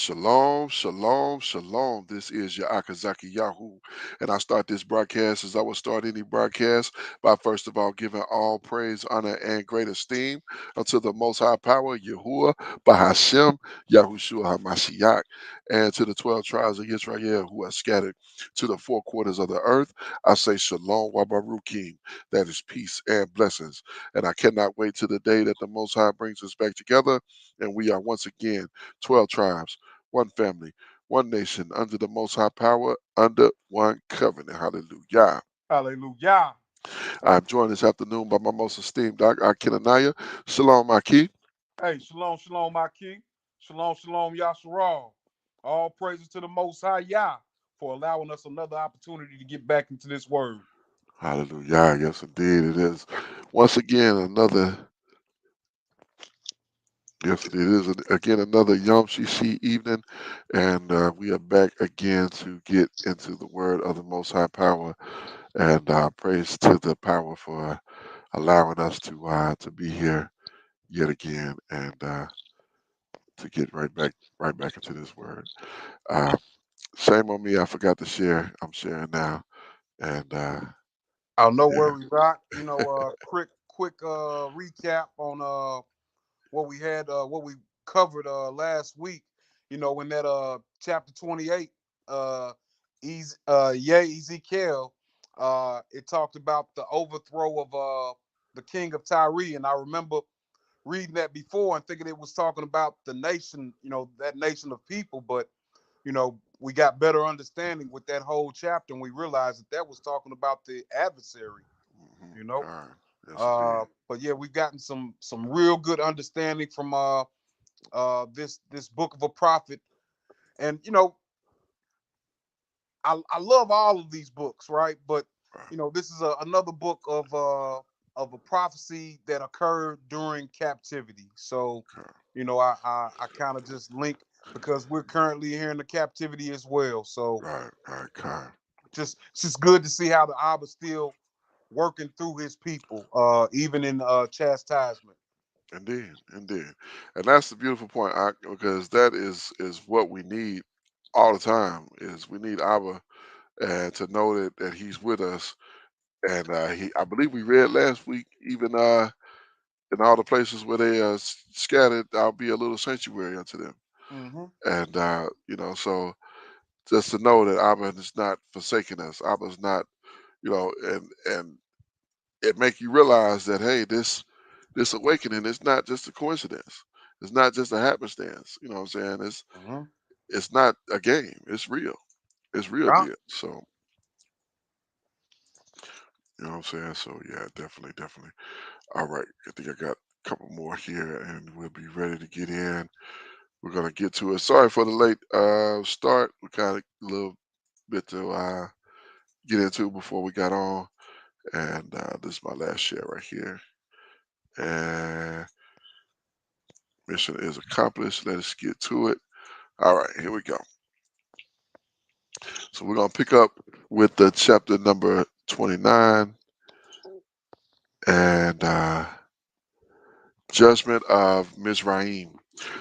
Shalom, shalom, shalom. This is your Akazaki Yahoo. And I start this broadcast as I would start any broadcast by first of all giving all praise, honor, and great esteem unto the Most High Power, Yahuwah, Bahashem, Yahushua HaMashiach, and to the 12 tribes of Israel who are scattered to the four quarters of the earth. I say shalom wa barukim. That is peace and blessings. And I cannot wait to the day that the Most High brings us back together and we are once again 12 tribes, one family, one nation, under the Most High Power, under one covenant. Hallelujah. Hallelujah. I'm joined this afternoon by my most esteemed Doc Akinanaya. Shalom, Aki. Hey, shalom, shalom, my king. Shalom, shalom, Yasharal. All praises to the Most High Yah for allowing us another opportunity to get back into this word. Hallelujah. Yes, indeed, it is. Once again, yes, it is again another Yom Shishi evening, and we are back again to get into the word of the Most High Power. And praise to the power for allowing us to be here yet again and to get right back into this word. Uh, Shame on me, I forgot to share. I'm sharing now, and Oh, no yeah, worries, Rock. Quick recap on what we covered last week. In that chapter 28, Ezekiel, it talked about the overthrow of the king of Tyre, and I remember reading that before and thinking it was talking about the nation, that nation of people, but we got better understanding with that whole chapter, and we realized that that was talking about the adversary. You know, God, yes indeed, but yeah, we've gotten some real good understanding from this book of a prophet, and I love all of these books, right? But right, this is another book of a prophecy that occurred during captivity. So, God, I kind of just link because we're currently here in the captivity as well. So right, God, it's just good to see how the Abba still working through his people, even in chastisement. indeed, indeed, and that's the beautiful point, because that is what we need all the time. Is we need Abba and to know that He's with us, and I believe we read last week, even in all the places where they are scattered, I'll be a little sanctuary unto them, Hmm. and so just to know that Abba is not forsaking us. Abba's not, and it make you realize that hey, this awakening is not just a coincidence. It's not just a happenstance. You know what I'm saying? Hmm. It's not a game. It's real. It's real Yeah. deal. So you know what I'm saying? So yeah, definitely, definitely. All right. I think I got a couple more here and we'll be ready to get in. We're gonna get to it. Sorry for the late start. We got a little bit to get into before we got on. And this is my last share right here. And mission is accomplished. Let us get to it. All right, here we go. So we're gonna pick up with the chapter number 29 and judgment of Mizraim.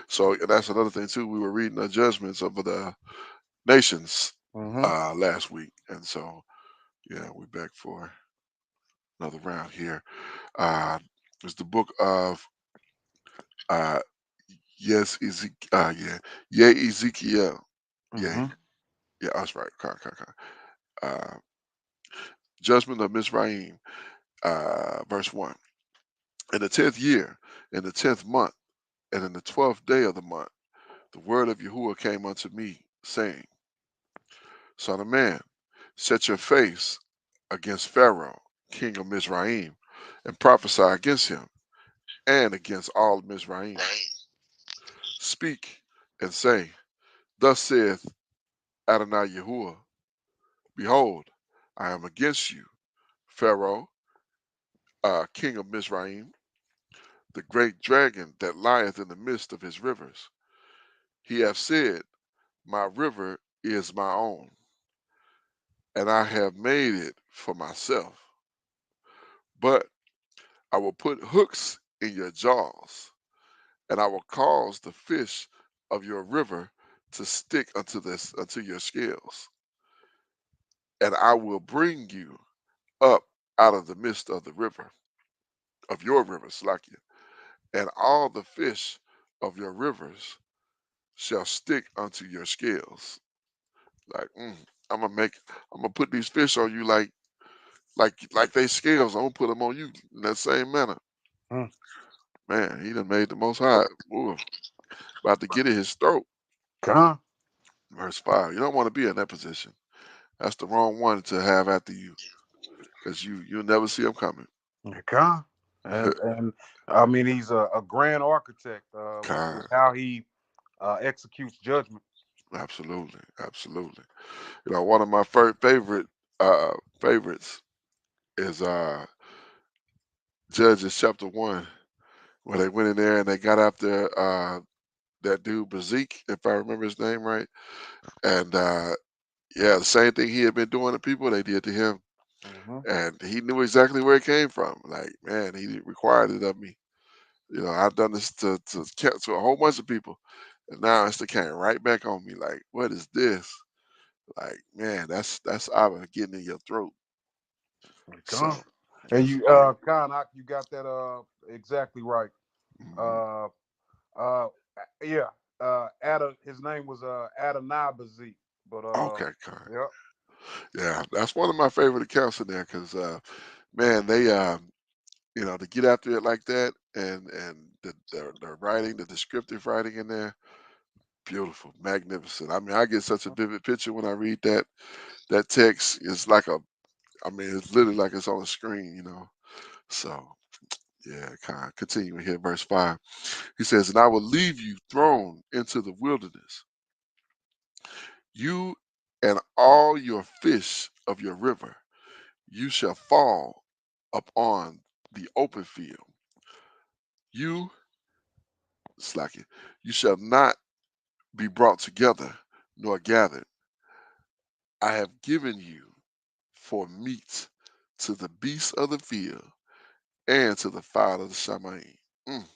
So that's another thing too. We were reading the judgments of the nations Hmm. last week, and so yeah, we're back for another round here. Uh, it's the book of uh, Ezekiel. Yeah, Hmm. yeah, that's right. Uh, judgment of Mizraim, verse 1. In the 10th year, in the 10th month, and in the 12th day of the month, the word of Yahuwah came unto me, saying, Son of man, set your face against Pharaoh, king of Mizraim, and prophesy against him, and against all Mizraim. Speak and say, Thus saith Adonai Yahuwah, Behold, I am against you, Pharaoh, king of Mizraim, the great dragon that lieth in the midst of his rivers. He hath said, My river is my own, and I have made it for myself. But I will put hooks in your jaws, and I will cause the fish of your river to stick unto your scales, and I will bring you up out of the midst of the river of your rivers, Slakia, and all the fish of your rivers shall stick unto your scales. Like I'm gonna make, I'm gonna put these fish on you like they scales. I'm gonna put them on you in that same manner. Mm. Man, he done made the Most High ooh, about to get in his throat. Con, Verse 5. You don't want to be in that position. That's the wrong one to have after you, because you'll never see him coming. con. And I mean he's a grand architect with God, how he executes judgment. absolutely, absolutely. You know, one of my uh favorites is Judges chapter 1, where they went in there and they got after that dude Bazik, if I remember his name right. And yeah, the same thing he had been doing to people, they did to him. Hmm. And he knew exactly where it came from. Like, man, he required it of me. You know, I've done this to a whole bunch of people, and now it's the came right back on me. Like, what is this? Like, man, that's Abba getting in your throat. Con. So And that's you beautiful. you got that exactly right. Mhm. Uh uh yeah. His name was Adonai, but Okay, kind. yeah. Yeah, that's one of my favorite accounts in there because man, they you know, to get after it like that, and the writing, the descriptive writing in there, beautiful, magnificent. I mean, I get such a vivid picture when I read that text. It's like I mean, it's literally like it's on the screen, you know. So yeah, kind of continuing here, verse 5. He says, "And I will leave you thrown into the wilderness, you and all your fish of your river. You shall fall upon the open field. You, slack it, you shall not be brought together nor gathered. I have given you for meat to the beasts of the field and to the fowl of the Shamayim. Mm.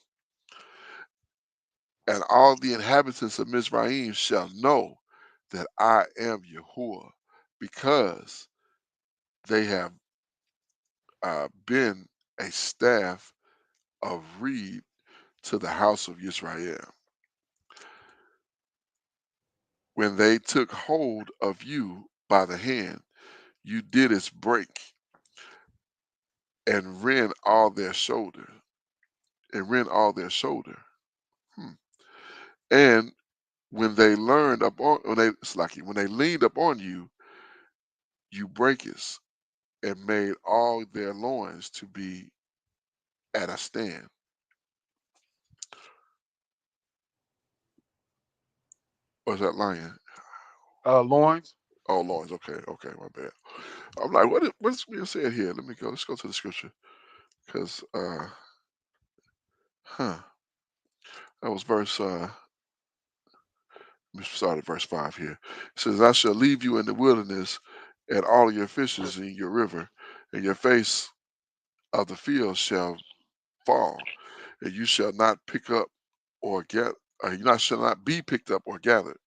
And all the inhabitants of Mizraim shall know that I am Yahuwah, because they have been a staff of reed to the house of Israel. When they took hold of you by the hand, you didst break and rend all their shoulder. Hmm. And when they leaned upon you, you breakest and made all their loins to be at a stand. Or is that lion? Loins. Oh, loins. Okay, okay, my bad. I'm like, what's being said here? Let me go. Let's go to the scripture, because huh, that was verse. Let me start at verse 5 here. It says, "I shall leave you in the wilderness, and all your fishes in your river, and your face of the field shall fall, and you shall not pick up or get. Shall not be picked up or gathered,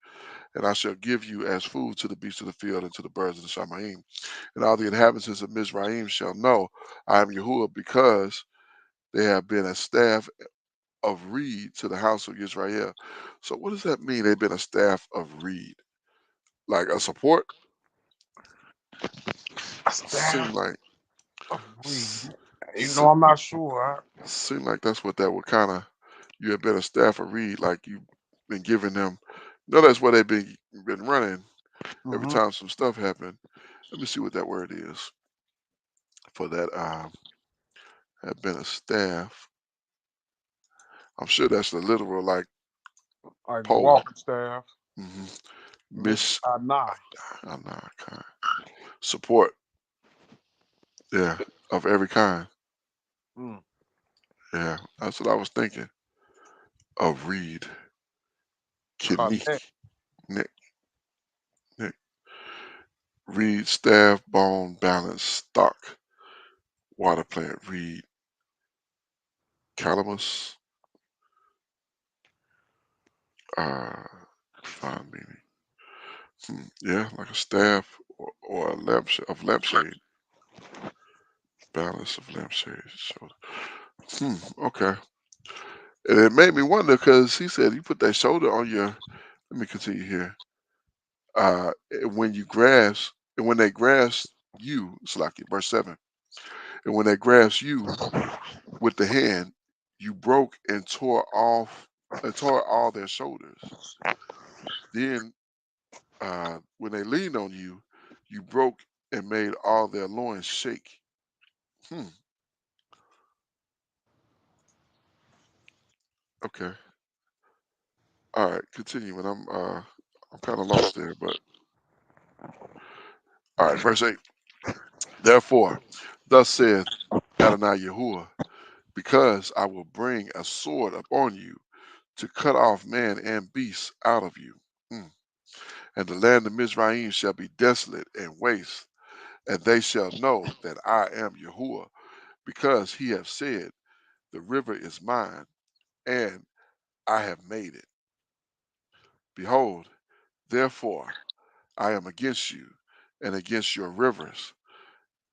and I shall give you as food to the beasts of the field and to the birds of the Shamaim. And all the inhabitants of Mizraim shall know I am Yahuwah, because they have been a staff of reed to the house of Israel." So what does that mean? They've been a staff of reed, like a support. A staff Seem like of reed. s- You know, se- I'm not sure. seem like that's what that would kind of. You have been a staff of reed, like you've been giving them. No, that's where they've been running every Mm-hmm. time some stuff happened. Let me see what that word is for that. Have been a staff. I'm sure that's the literal like Like pole. walking staff. Hmm. Miss Miss, Anai. I'm not kind. Support, yeah, of every kind. Mm. Yeah, that's what I was thinking of. Reed, Connect. Kinnick, Nick, Nick. Reed, staff, bone, balance, stock, water plant, reed, calamus, uh, find me. Yeah, like a staff or a lampshade, balance of lampshades. Shoulder. Okay. And it made me wonder because he said you put that shoulder on your. Let me continue here. When you grasp, and when they grasp you, it's like verse 7. And when they grasp you with the hand, you broke and tore all their shoulders. Then, when they leaned on you, you broke and made all their loins shake. Hmm. Okay. All right. Continuing. I'm kind of lost there, but all right. Verse 8. Therefore, thus saith Adonai Yahuwah, because I will bring a sword upon you to cut off man and beast out of you. Mm. And the land of Mizraim shall be desolate and waste, and they shall know that I am Yahuwah, because he hath said, the river is mine, and I have made it. Behold, therefore I am against you, and against your rivers,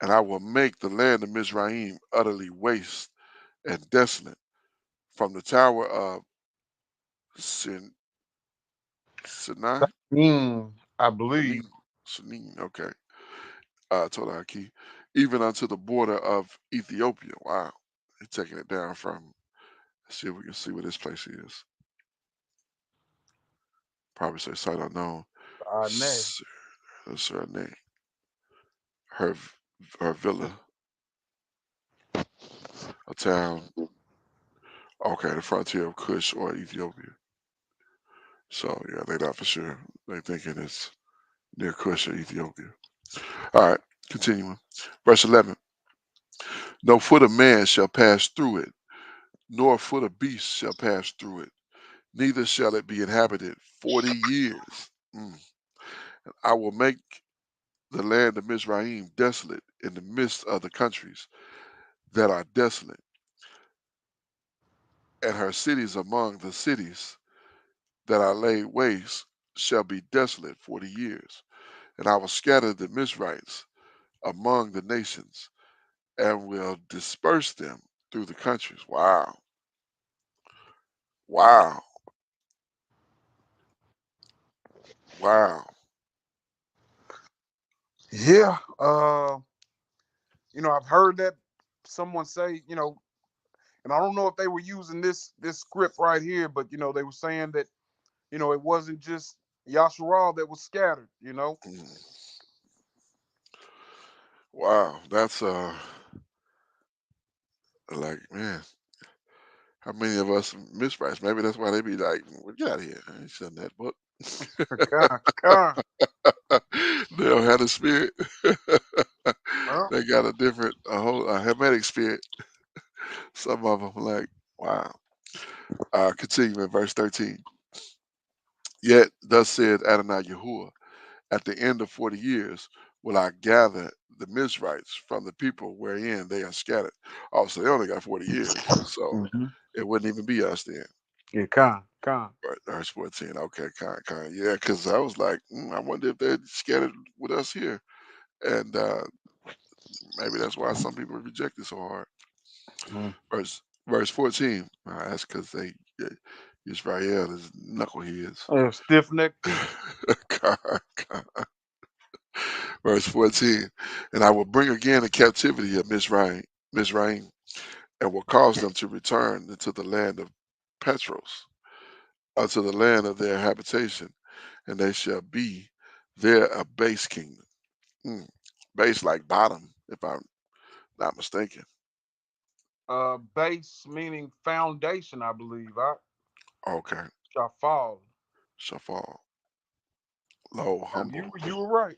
and I will make the land of Mizraim utterly waste and desolate, from the tower of Sin, Sinai, I believe. Sanin, Sanin, okay, Todaki, even unto the border of Ethiopia. Wow, they're taking it down from. Let's see if we can see where this place is. Probably say site unknown. Nay. Surname, her her villa, a town. Okay, the frontier of Kush or Ethiopia. So yeah, they not for sure. They thinking it's near Kush or Ethiopia. All right, continuing. Verse 11. No foot of man shall pass through it, nor foot of beast shall pass through it, neither shall it be inhabited 40 years. Mm. I will make the land of Mizraim desolate in the midst of the countries that are desolate, and her cities among the cities that are laid waste shall be desolate 40 years. And I will scatter the Mizrites among the nations, and will disperse them through the countries. Wow. Wow. Wow. Yeah. I've heard that someone say, and I don't know if they were using this script right here, but they were saying that, it wasn't just Yasharal that was scattered, Mm. Wow. That's like, man, how many of us mispriced? Maybe that's why they be like, well, get out of here. I ain't selling that book. Con, con. They don't have the spirit. Well, They got a whole a hermetic spirit. Some of them like, wow. Continue in verse 13. Yet thus said Adonai Yahuwah, at the end of 40 years will I gather the Mizrites from the people wherein they are scattered. Oh, so they only got 40 years. So hmm it wouldn't even be us then. yeah, con. Right, verse 14. Okay, yeah, because I was like, I wonder if they're scattered with us here. And maybe that's why some people reject it so hard. Mm. Verse 14. That's because Israel is knuckleheads. Yeah, stiff necked people. God, God. Verse 14. And I will bring again the captivity of Mizraim, and will cause them to return into the land of Petros, unto the land of their habitation, and they shall be there a base kingdom. Mm. Base like bottom, if I'm not mistaken. Base meaning foundation, I believe. I Okay. shall fall. Shall fall. Low, You humble. you were right.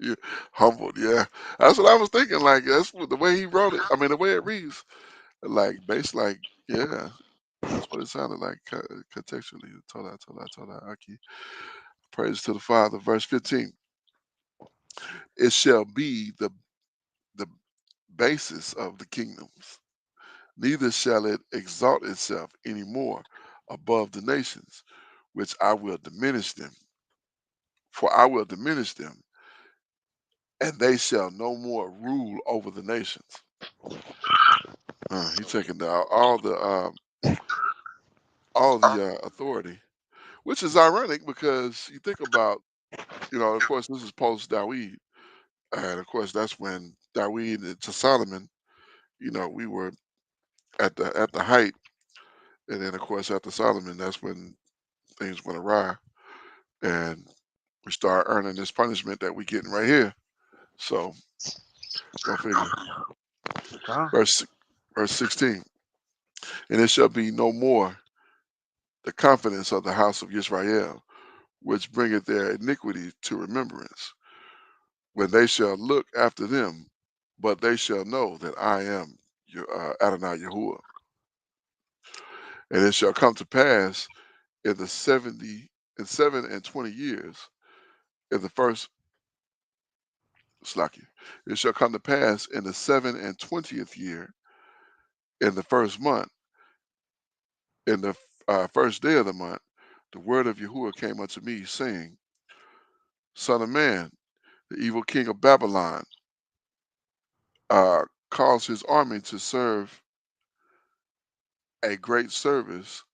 You humbled, yeah. That's what I was thinking. Like that's what the way he wrote it. I mean, the way it reads, like base, like yeah. That's what it sounded like contextually. Told Aki. Praise to the Father. Verse 15. It shall be the basis of the kingdoms. Neither shall it exalt itself any more above the nations, which I will diminish them. For I will diminish them, and they shall no more rule over the nations. He's taking down all the authority, which is ironic because you think about, of course, this is post Dawid, and of course, that's when Dawid to Solomon, we were at the height, and then of course after Solomon, that's when things went awry, and we start earning this punishment that we're getting right here. So go figure. Huh? Verse verse 16, and it shall be no more the confidence of the house of Israel, which bringeth their iniquity to remembrance, when they shall look after them, but they shall know that I am your Adonai Yahuwah. And it shall come to pass in the 7 and 20 years, in the first Slaki, it shall come to pass in the 7 and 20th year, in the first month, in the first day of the month, the word of Yahuwah came unto me, saying, Son of man, the evil king of Babylon caused his army to serve a great service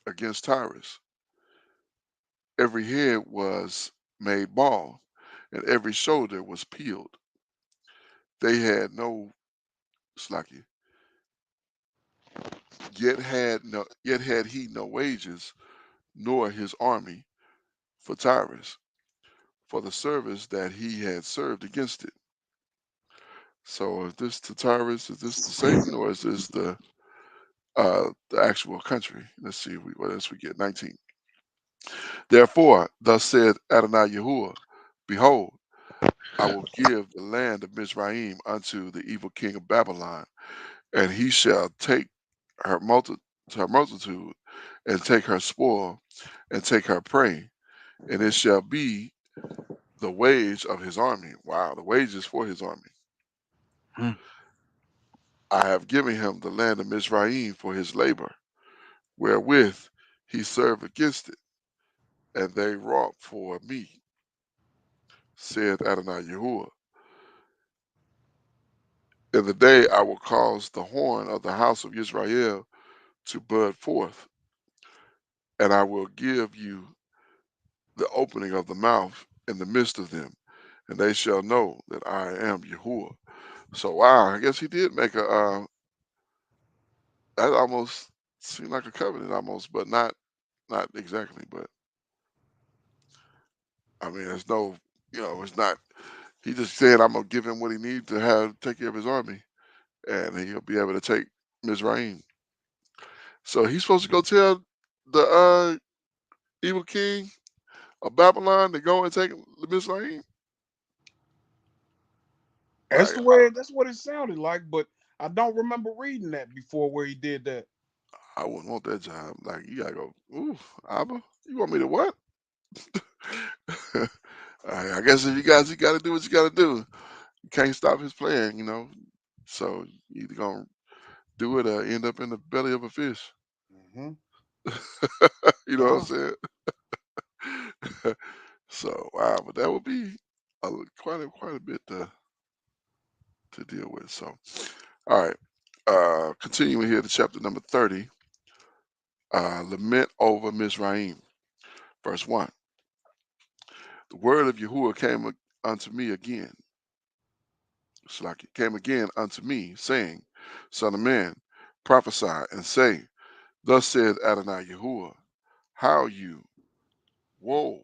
against Tyrus. Every head was made bald, and every shoulder was peeled. They had no Slaki, yet had he no wages, nor his army for Tyrus, for the service that he had served against it. So is this to Tyrus? Is this to Satan, or is this the actual country? Let's see what else we get. 19. Therefore, thus said Adonai Yahuwah, behold, I will give the land of Mizraim unto the evil king of Babylon, and he shall take her multitude, and take her spoil, and take her prey, and it shall be the wage of his army. Wow, the wages for his army. Hmm. I have given him the land of Mizraim for his labor, wherewith he served against it, and they wrought for me, said Adonai Yahuwah. In the day I will cause the horn of the house of Israel to bud forth, and I will give you the opening of the mouth in the midst of them, and they shall know that I am Yahuwah. So wow, I guess he did make a that almost seemed like a covenant almost, but not exactly. But I mean, there's no, it's not. He just said, "I'm gonna give him what he needs to have take care of his army, and he'll be able to take Mizraim." So he's supposed to go tell the evil king of Babylon to go and take Mizraim. That's Like the way. That's what it sounded like, but I don't remember reading that before where he did that. I wouldn't want that job. Like you gotta go. Ooh, Abba, you want me to what? I guess if you got to do what you got to do. You can't stop his plan. So you either gonna do it or end up in the belly of a fish. Mm-hmm. You know what Huh? I'm saying? So wow, but that would be quite a bit to deal with. So all right, continuing here to chapter number 30, lament over Mizraim, verse 1. The word of Yahuwah came unto me again. Salaki, came again unto me, saying, Son of man, prophesy and say, Thus said Adonai Yahuwah, how you, woe,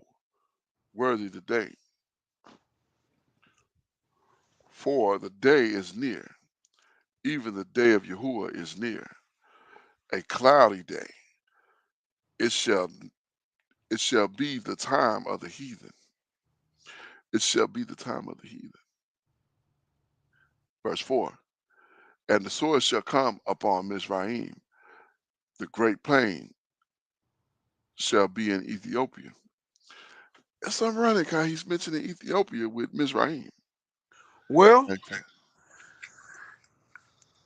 worthy the day, for the day is near, even the day of Yahuwah is near, a cloudy day. It shall it shall be the time of the heathen. It shall be the time of the heathen. Verse 4. And the sword shall come upon Mizraim, the great plain shall be in Ethiopia. It's ironic how he's mentioning Ethiopia with Mizraim. Well, Okay.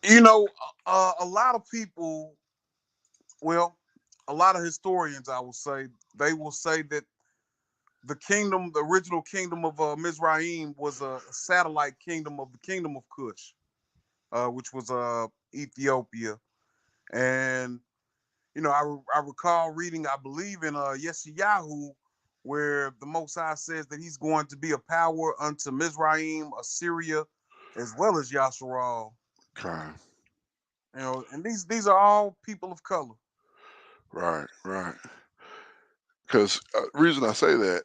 you know, a lot of people, well, a lot of historians, I will say, they will say that the kingdom, the original kingdom of Mizraim was a satellite kingdom of the kingdom of Cush, which was Ethiopia. And I recall reading, I believe in Yeshayahu, where the Most High says that He's going to be a power unto Mizraim, Assyria, as well as Yasharal. Okay. And these are all people of color. Right. Right. Because reason I say that,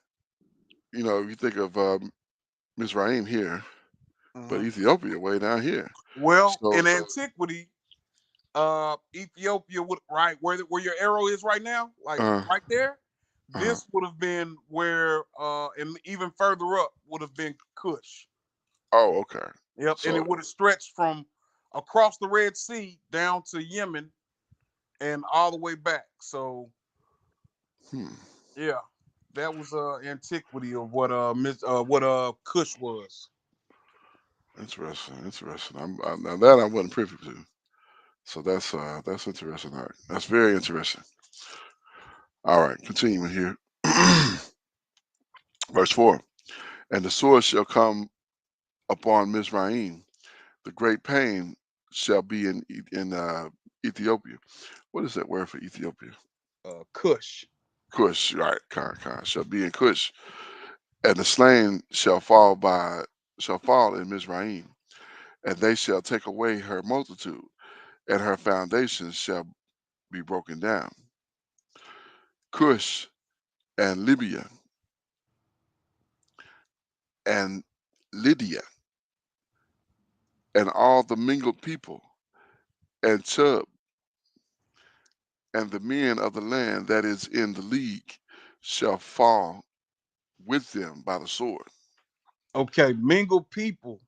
you think of Mizraim here, but Hmm. Ethiopia way down here. Well, So, in antiquity, Ethiopia would right where your arrow is right now, like uh, right there. uh, This would have been where, and even further up would have been Cush. oh, okay. Yep, and So, it would have stretched from across the Red Sea down to Yemen and all the way back. So hmm, yeah, that was antiquity of what Cush was. interesting, interesting. Now that I wasn't privy to. So that's interesting. All right. That's very interesting. All right, continuing here. Verse 4. And the sword shall come upon Mizraim. The great pain shall be in Ethiopia. What is that word for Ethiopia? Cush. Cush, right? Khan shall be in Cush, and the slain shall fall in Mizraim, and they shall take away her multitude, and her foundations shall be broken down. Cush and Libya and Lydia and all the mingled people and Chub and the men of the land that is in the league shall fall with them by the sword. Okay, mingled people.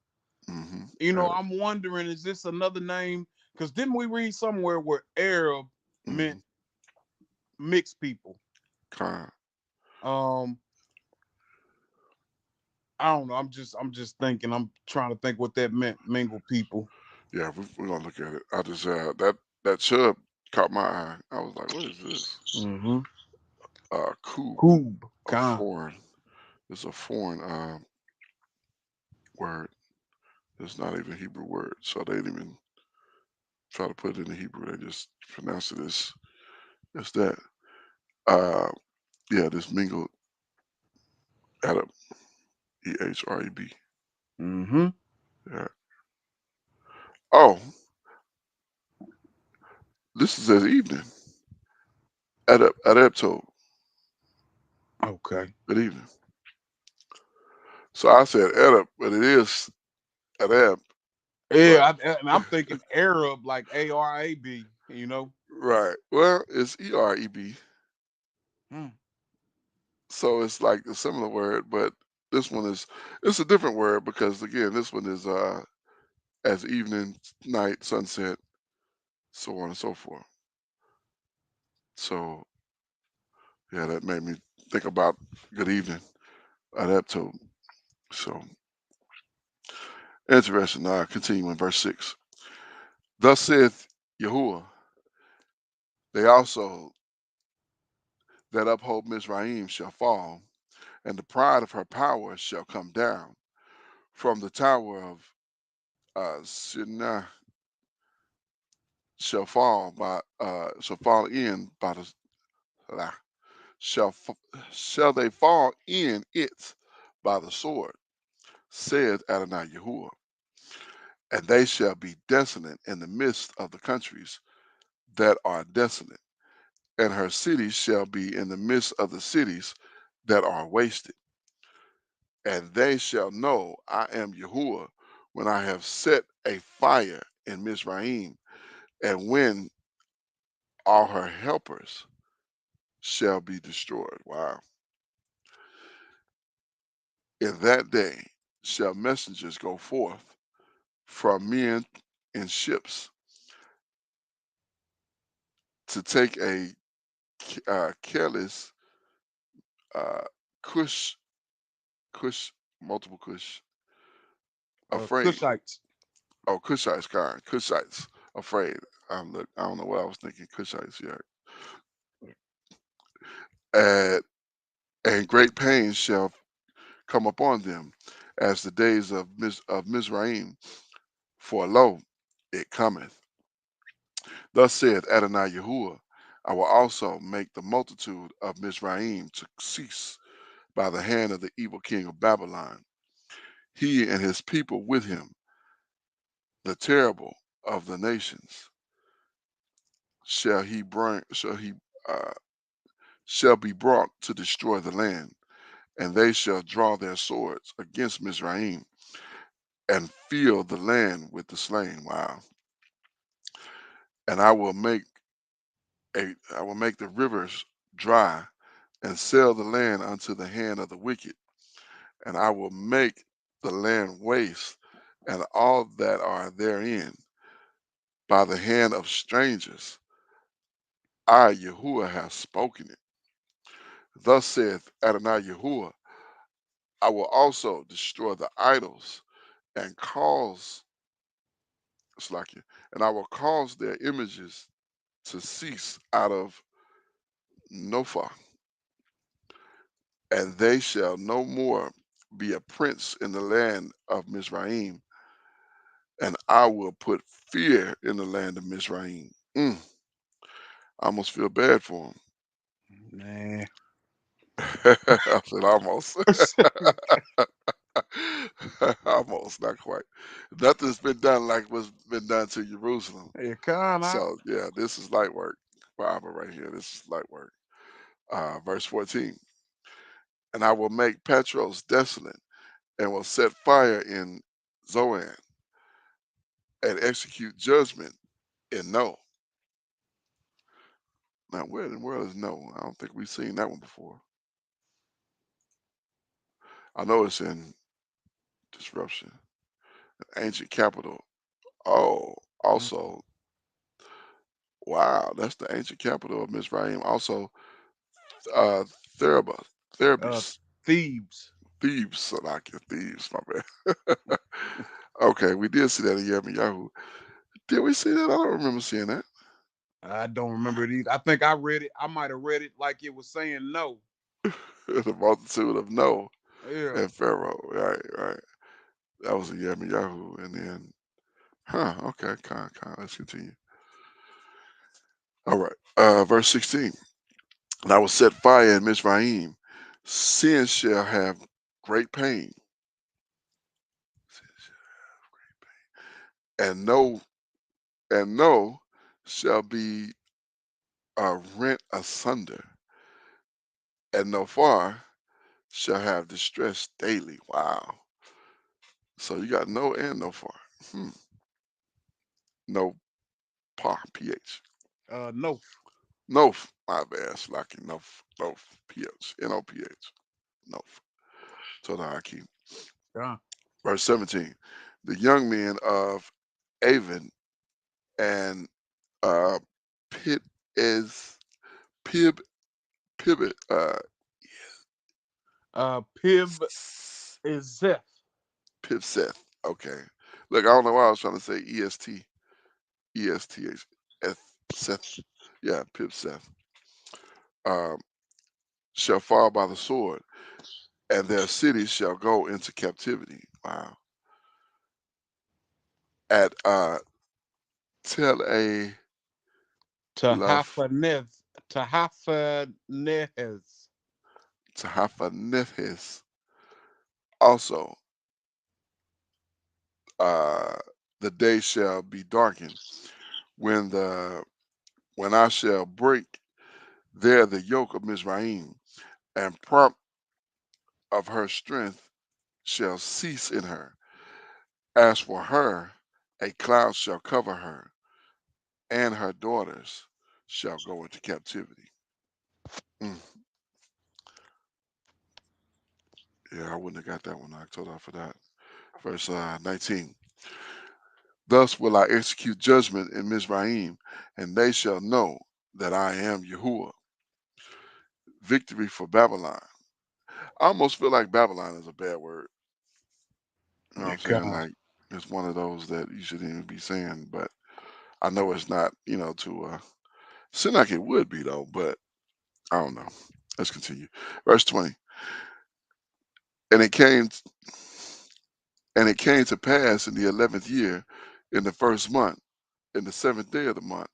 Hmm. I'm wondering, is this another name? Because didn't we read somewhere where Arab meant Hmm. mixed people? Khan. Um, I don't know. I'm just thinking. I'm trying to think what that meant. Mingled people. Yeah, we're gonna look at it. I just that Chub caught my eye. I was like, what is this? Mm-hmm. Kub, Kub. a Khan. foreign. It's a foreign word. It's not even a Hebrew word, so they didn't even try to put it in the Hebrew. They just pronounce it as that. Uh, yeah, this mingled Arab, Ehreb. Mm-hmm. Yeah. Oh, this is as evening. Adepto. Okay. Good evening. So I said Arab, but it is Arab. But Yeah, and I'm thinking Arab, like Arab. right. Well, it's Ereb. Hmm. So it's like a similar word, but this one is it's a different word because again, this one is as evening, night, sunset, so on and so forth. So yeah, that made me think about good evening Adepto. So interesting. Continue in verse 6. Thus saith Yahuwah, they also that uphold Mizraim shall fall, and the pride of her power shall come down from the tower of Sinai shall fall in by the uh, shall shall they fall in it by the sword, said Adonai Yahuwah, and they shall be desolate in the midst of the countries that are desolate, and her cities shall be in the midst of the cities that are wasted. And they shall know I am Yahuwah when I have set a fire in Mizraim, and when all her helpers shall be destroyed. Wow. In that day shall messengers go forth from men in ships to take a careless uh, Cush, Cush, multiple Cush, afraid. Cushites. Oh, Cushites, kind. Cushites, afraid. Look, I don't know what I was thinking. Cushites, yeah. And, and great pains shall come upon them, as the days of Mizraim. For lo, it cometh. Thus saith Adonai Yahuwah, I will also make the multitude of Mizraim to cease by the hand of the evil king of Babylon, he and his people with him, the terrible of the nations. Shall he bring? Uh, shall be brought to destroy the land, and they shall draw their swords against Mizraim and fill the land with the slain. Wow! And I will make the rivers dry and sell the land unto the hand of the wicked, and I will make the land waste and all that are therein by the hand of strangers. I, Yahuwah, have spoken it. Thus saith Adonai Yahuwah, I will also destroy the idols and cause, it's like it, and I will cause their images to cease out of Nophah, and they shall no more be a prince in the land of Mizraim, and I will put fear in the land of Mizraim. I almost feel bad for Man. him. I said almost. Almost, not quite. Nothing's been done like what's been done to Jerusalem. Yeah, kinda. So yeah, this is light work. Bible right here. This is light work. Verse 14. And I will make Petros desolate, and will set fire in Zoan, and execute judgment in No. Now, where in the world is No? I don't think we've seen that one before. I know it's in Disruption, ancient capital. Oh, Mm. also, wow, that's the ancient capital of Mizraim. Also, uh, Theraba, Uh, Therabis, Thebes. Thebes, Salakia, Thebes, my bad. Okay, we did see that in Yahoo. Did we see that? I don't remember seeing that. I don't remember it either. I think I read it. I might have read it like it was saying no. The multitude of No Yeah. and Pharaoh. Right, right. That was in Yahoo. And then, okay, let's continue. All right, verse 16. And I will set fire in Mizraim. Sin shall have great pain, and no shall be rent asunder, and no far shall have distress daily. Wow. So you got no and no far. Hmm. No par, ph. No. No, my bad. Slacking. No, ph. N-O-P-H. No. Told Hakeem. Yeah. Verse 17. The young men of Avon and Pit is Pib Pivot Pib is Zeth. Pipseth. Okay. Look, I don't know why I was trying to say ESTH Seth. Yeah, Pipseth. Um, shall fall by the sword, and their cities shall go into captivity. Wow. At Tel a Laf Tahafaneth. Tahafanehes. Tahafanethis. Also, uh, the day shall be darkened when the when I shall break there the yoke of Mizraim, and prop of her strength shall cease in her. As for her, a cloud shall cover her, and her daughters shall go into captivity. Mm, yeah, I wouldn't have got that one. I told her for that. Verse 19. Thus will I execute judgment in Mizraim, and they shall know that I am Yahuwah. Victory for Babylon. I almost feel like Babylon is a bad word. You know what Yeah, I'm saying? kind. Like it's one of those that you shouldn't even be saying, but I know it's not, to seem like it would be though, but I don't know. Let's continue. Verse 20. And it came and it came to pass in the 11th year, in the first month, in the 7th day of the month,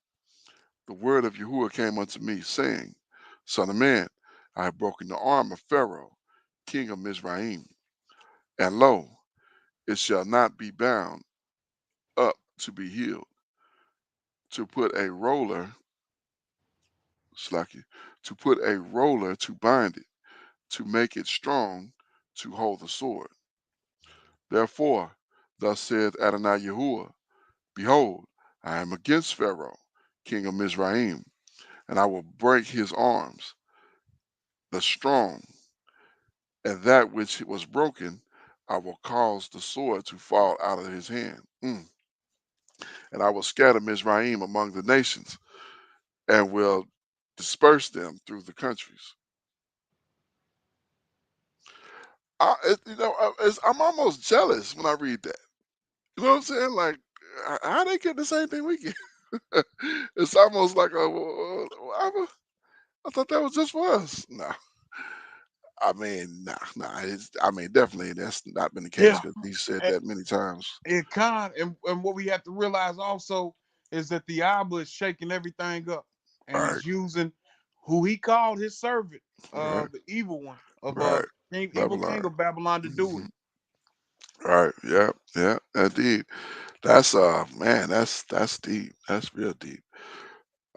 the word of Yahuwah came unto me, saying, Son of man, I have broken the arm of Pharaoh, king of Mizraim, and lo, it shall not be bound up to be healed, to put a roller, slack you, to put a roller to bind it, to make it strong, to hold the sword. Therefore, thus saith Adonai Yahuwah, Behold, I am against Pharaoh, king of Mizraim, and I will break his arms, the strong, and that which was broken, I will cause the sword to fall out of his hand. And I will scatter Mizraim among the nations, and will disperse them through the countries. I'm almost jealous when I read that. You know what I'm saying? Like, how they get the same thing we get? It's almost like I thought that was just for us. No, I mean, nah. I mean, definitely that's not been the case Yeah. because he said And that many times. it kind and what we have to realize also is that the Abba is shaking everything up, and Right, he's using who he called his servant, right, the evil one of right. evil Babylon. king of Babylon to do Hmm. it. Right. Yeah. Yeah. Indeed. That's man. That's deep. That's real deep.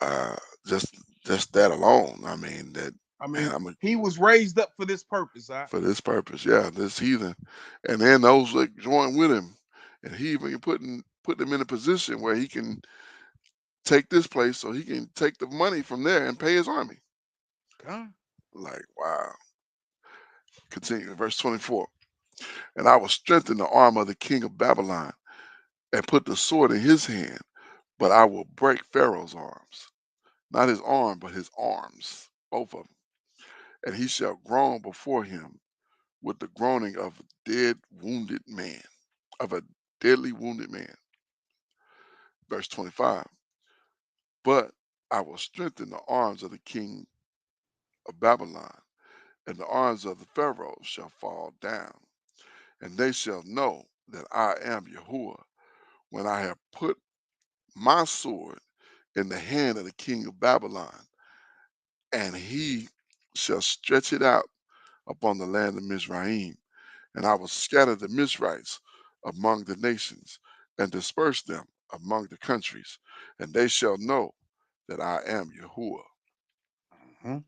Uh, just just that alone. I mean that I man. mean, I'm a, he was raised up for this purpose. for this purpose. Yeah. This heathen, and then those that join with him, and he even put them in a position where he can take this place, so he can take the money from there and pay his army. Con, Like wow. Continue. Verse 24. And I will strengthen the arm of the king of Babylon and put the sword in his hand, but I will break Pharaoh's arms. Not his arm, but his arms, both of them. And he shall groan before him with the groaning of a dead, wounded man, of a deadly wounded man. Verse 25. But I will strengthen the arms of the king of Babylon, and the arms of the Pharaoh shall fall down, and they shall know that I am Yahuwah when I have put my sword in the hand of the king of Babylon, and he shall stretch it out upon the land of Mizraim, and I will scatter the Mizrites among the nations, and disperse them among the countries, and they shall know that I am Yahuwah. mhm.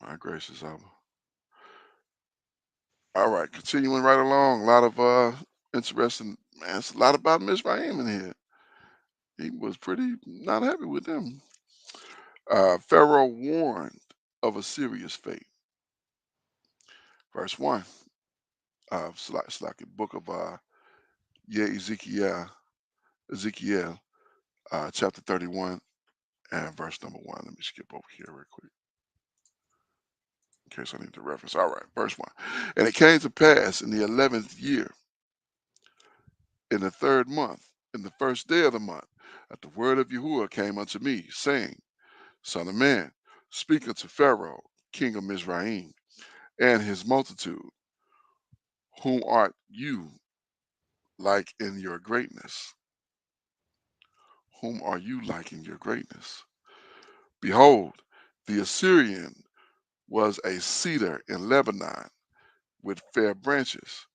My gracious Abba. All right, continuing right along. A lot of interesting, man. It's a lot about Mizraim in here. He was pretty not happy with them. Pharaoh warned of Assyria's fate. Verse 1, it's like a book of Ezekiel, Ezekiel, chapter 31 and verse number 1. Let me skip over here real quick in case I need the reference. All right, verse 1. And it came to pass in the 11th year, in the third month, in the first day of the month, that the word of Yahuwah came unto me, saying, Son of man, speak unto Pharaoh, king of Mizraim, and his multitude, whom art you like in your greatness? Whom are you like in your greatness? Behold, the Assyrian was a cedar in Lebanon with fair branches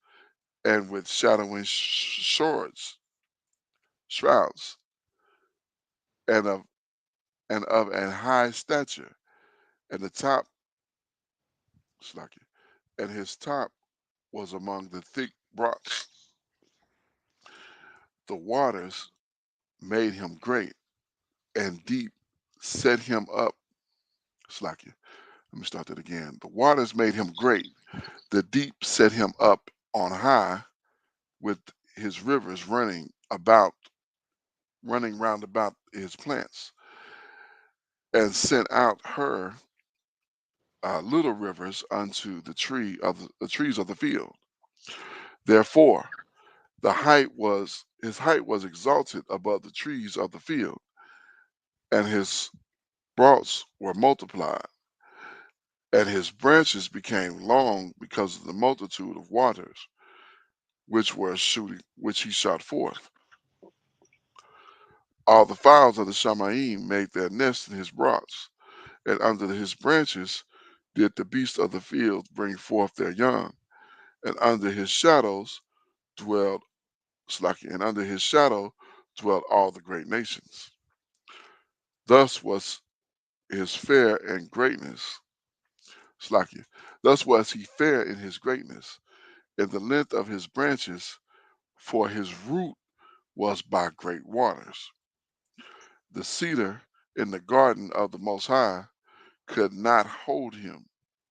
and with shadowing swords, shrouds, and of an high stature, and the top, slack it, and his top was among the thick rocks. The waters made him great, and deep set him up. Slack it. Let me start that again. The waters made him great. The deep set him up on high, with his rivers running round about his plants, and sent out her little rivers unto the trees of the field. Therefore, his height was exalted above the trees of the field, and his broughts were multiplied. and his branches became long because of the multitude of waters which he shot forth. All the fowls of the Shamaim made their nests in his rocks, and under his branches did the beasts of the field bring forth their young, and under his shadows dwelled and under his shadow dwelt all the great nations. Thus was his fair and greatness, Slakia. Thus was he fair in his greatness, in the length of his branches, for his root was by great waters. The cedar in the garden of the Most High could not hold him.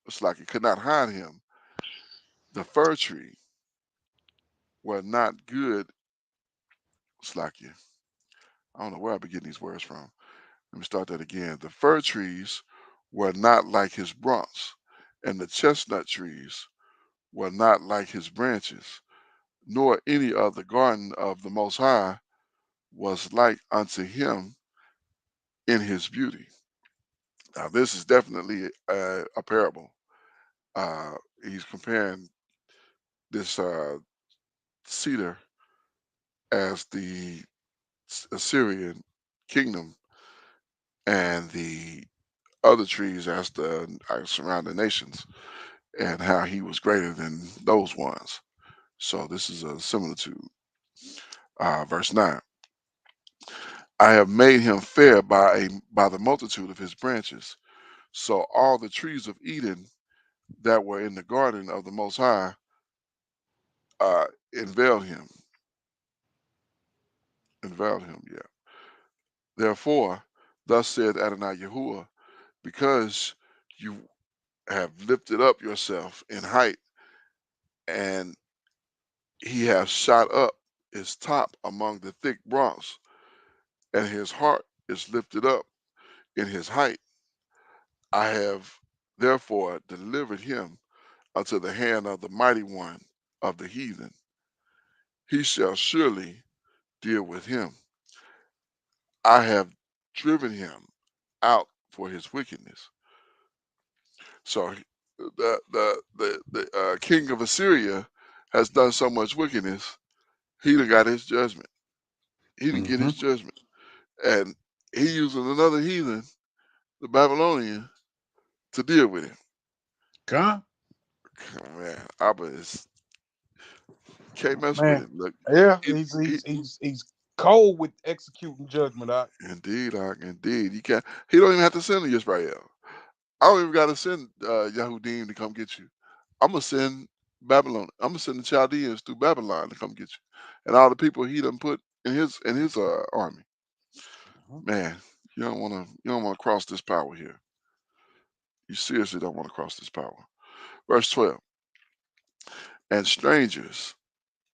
It's like it could not hide him. The fir tree were not good. It's like you. I don't know where I've been getting these words from. Let me start that again. The fir trees were not like his bronze, and the chestnut trees were not like his branches, nor any of the garden of the Most High was like unto him in his beauty. Now, this is definitely a parable. Uh, he's comparing this cedar as the Assyrian kingdom and the other trees as the surrounding nations, and how he was greater than those ones. So this is a similitude. Verse 9. I have made him fair by the multitude of his branches. So all the trees of Eden that were in the garden of the Most High uh, unveiled him. Unveiled him, yeah. Therefore, thus said Adonai Yahuwah, because you have lifted up yourself in height, and he has shot up his top among the thick bronze, and his heart is lifted up in his height. I have therefore delivered him unto the hand of the mighty one of the heathen. He shall surely deal with him. I have driven him out for his wickedness. So the king of Assyria has done so much wickedness, he done got his judgment. He didn't get Mm-hmm. his judgment. And he using another heathen, the Babylonian, to deal with him. Con? Oh, man, Abba is can't mess with Man. him. Look, Yeah, he, he, he's cold with executing judgment. indeed, indeed. You can't. He don't even have to send to Israel. I don't even got to send Yahudim to come get you. I'm gonna send Babylon. I'm gonna send the Chaldeans through Babylon to come get you, and all the people he done put in his army. Mhm. Man, you don't want to cross this power here. You seriously don't want to cross this power. Verse 12. And strangers,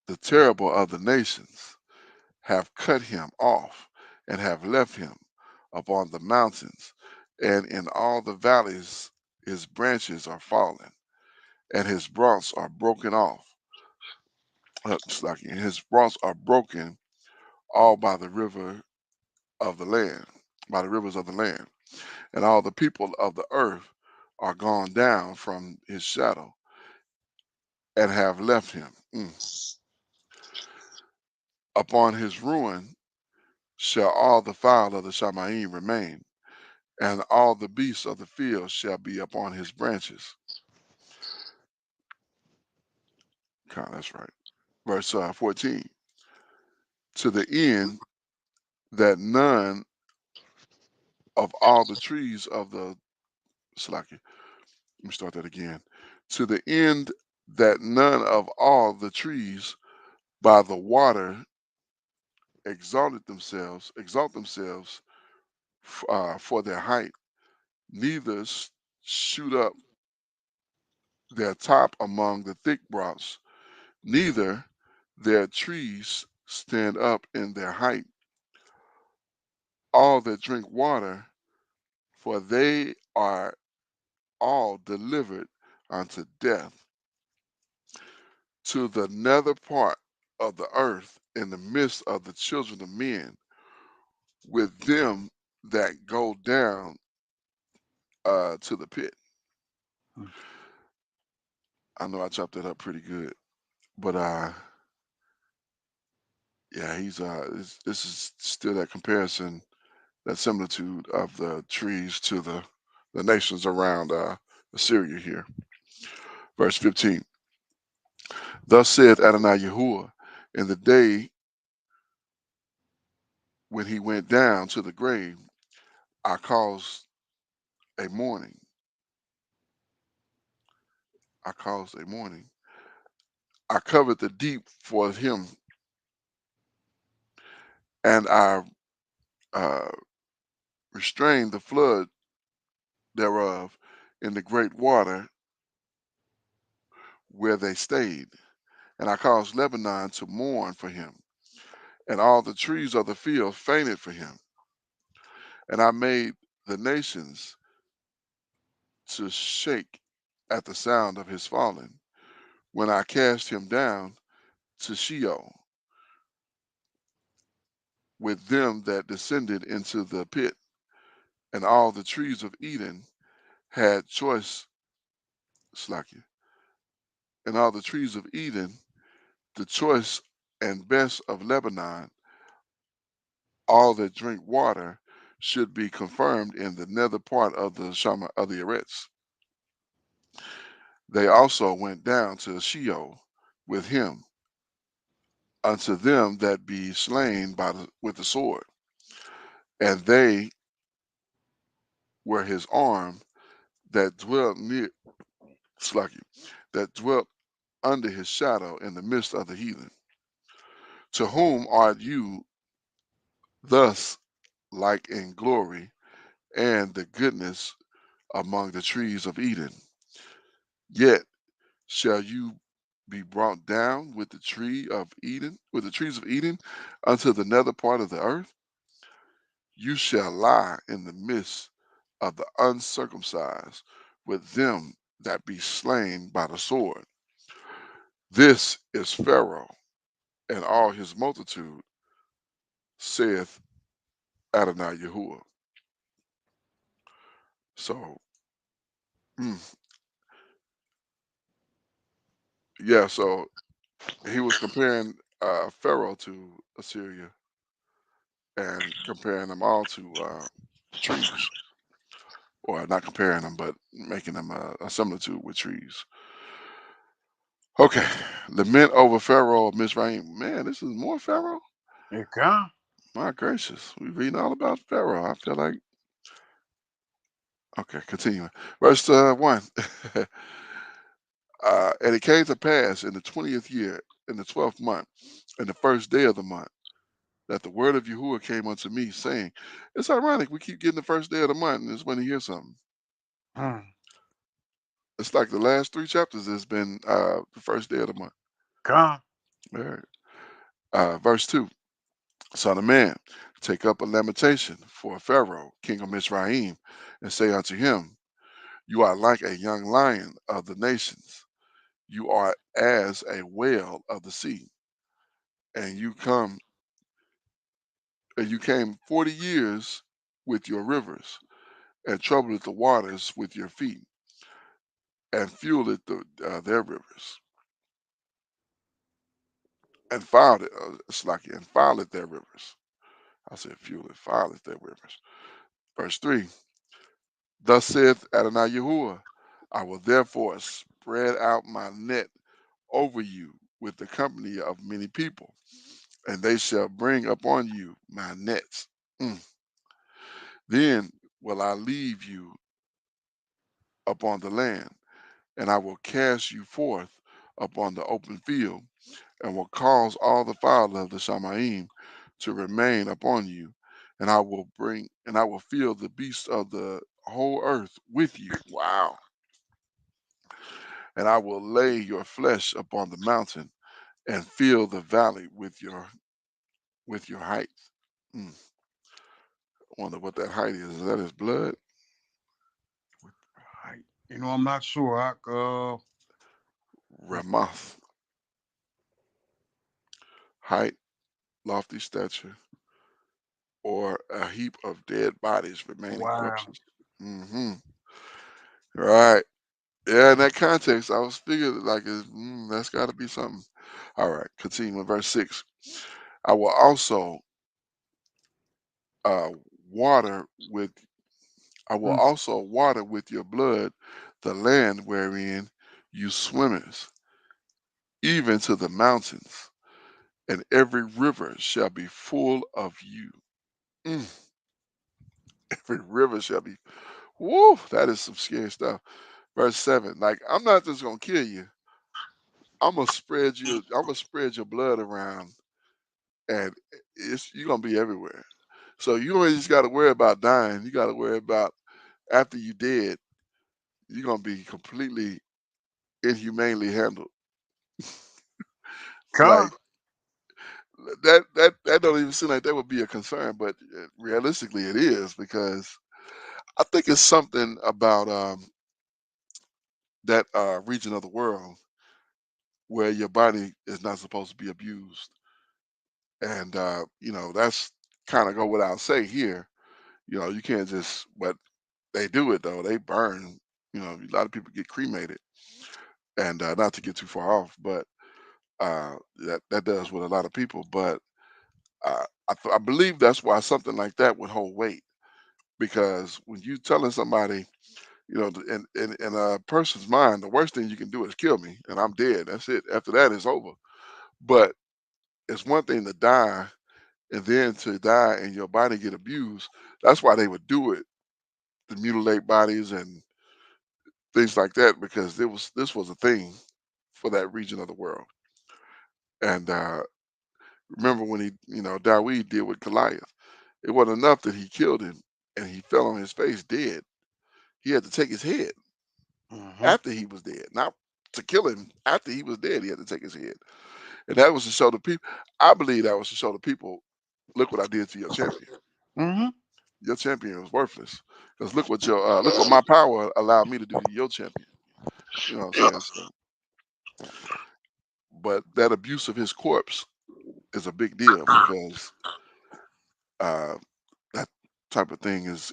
the terrible of the nations, have cut him off and have left him upon the mountains, and in all the valleys his branches are fallen, and his bronze are broken off. His bronze are broken all by the river of the land, by the rivers of the land, and all the people of the earth are gone down from his shadow and have left him. Upon his ruin shall all the fowl of the Shamaim remain, and all the beasts of the field shall be upon his branches. God, that's right. Verse 14. To the end that none of all the trees of the Salaki, let me start that again. To the end that none of all the trees by the water exalt themselves for their height, neither shoot up their top among the thick boughs, neither their trees stand up in their height. All that drink water, for they are all delivered unto death, to the nether part of the earth in the midst of the children of men, with them that go down to the pit. Mm. I know I chopped that up pretty good, but yeah, this is still that comparison, that similitude of the trees to the nations around Assyria here. Verse 15. Thus saith Adonai Yahuwah, in the day when he went down to the grave, I caused a mourning. I caused a mourning. I covered the deep for him, and I uh, restrained the flood thereof in the great water where they stayed. And I caused Lebanon to mourn for him, and all the trees of the field fainted for him. And I made the nations to shake at the sound of his falling, when I cast him down to Sheol with them that descended into the pit. And all the trees of Eden had choice, Slakia, and all the trees of Eden, the choice and best of Lebanon, all that drink water, should be confirmed in the nether part of the Shama of the Eretz. They also went down to Sheol with him unto them that be slain with the sword, and they were his arm that dwelt near Slaki, that dwelt under his shadow in the midst of the heathen. To whom art you thus like in glory and the goodness among the trees of Eden? Yet shall you be brought down with the tree of Eden, with the trees of Eden, unto the nether part of the earth? You shall lie in the midst of the uncircumcised with them that be slain by the sword. This is Pharaoh and all his multitude, saith Adonai Yahuwah. So, mm, yeah, so he was comparing Pharaoh to Assyria and comparing them all to trees, or not comparing them, but making them a similitude with trees. Okay, lament over Pharaoh of Mizraim. Man, this is more Pharaoh. It can. My gracious, we reading all about Pharaoh. I feel like okay. Continuing, verse 1. And it came to pass in the 20th year, in the 12th month, in the first day of the month, that the word of Yahuwah came unto me, saying, "It's ironic we keep getting the first day of the month, and it's when you hear something. Mm. It's like the last three chapters has been the first day of the month." Can. All right. Verse 2. Son of man, take up a lamentation for Pharaoh, king of Mizraim, and say unto him, You are like a young lion of the nations. You are as a whale of the sea, and you came 40 years with your rivers, and troubled the waters with your feet, and fueled their rivers, and filed it, Slaki, and filed their rivers. I said fuel it, filed their rivers. Verse 3. Thus saith Adonai Yahuwah, I will therefore spread out my net over you with the company of many people, and they shall bring upon you my nets. Mm. Then will I leave you upon the land, and I will cast you forth upon the open field, and will cause all the fowl of the Shamaim to remain upon you, and I will fill the beasts of the whole earth with you. Wow. And I will lay your flesh upon the mountain, and fill the valley with your height. Mm. I wonder what that height is. Is that his blood? Right. I'm not sure. Let's see. Ramoth, height, lofty stature, or a heap of dead bodies, remaining Wow. corpses. Hmm. Right. Yeah, in that context, I was figuring like that's got to be something. All right, continue in verse 6. I will also uh, water with I will Mm. also water with your blood the land wherein you swimmers, even to the mountains, and every river shall be full of you. Mm, every river shall be. Woo, that is some scary stuff. Verse 7. Like, I'm not just gonna kill you. I'm gonna spread your blood around, and you're gonna be everywhere. So you don't just gotta worry about dying. You gotta worry about after you dead, you're gonna be completely inhumanely handled. Con. Like that don't even seem like that would be a concern, but realistically it is because I think it's something about that region of the world where your body is not supposed to be abused, and that's kind of go without say here. You can't just, but they do it though. They burn. A lot of people get cremated, and not to get too far off, but that does with a lot of people. But I believe that's why something like that would hold weight because when you telling somebody, in a person's mind, the worst thing you can do is kill me and I'm dead. That's it. After that, it's over. But it's one thing to die and then to die and your body get abused. That's why they would do it to mutilate bodies and things like that because this was a thing for that region of the world. And remember when Dawid did with Goliath, it wasn't enough that he killed him and he fell on his face dead. He had to take his head Hmm. after he was dead, not to kill him. After he was dead, he had to take his head, and that was to show the people. I believe that was to show the people, look what I did to your champion. Hmm. Your champion was worthless because look what my power allowed me to do to your champion. You know what I'm saying? So, but that abuse of his corpse is a big deal because uh, that type of thing is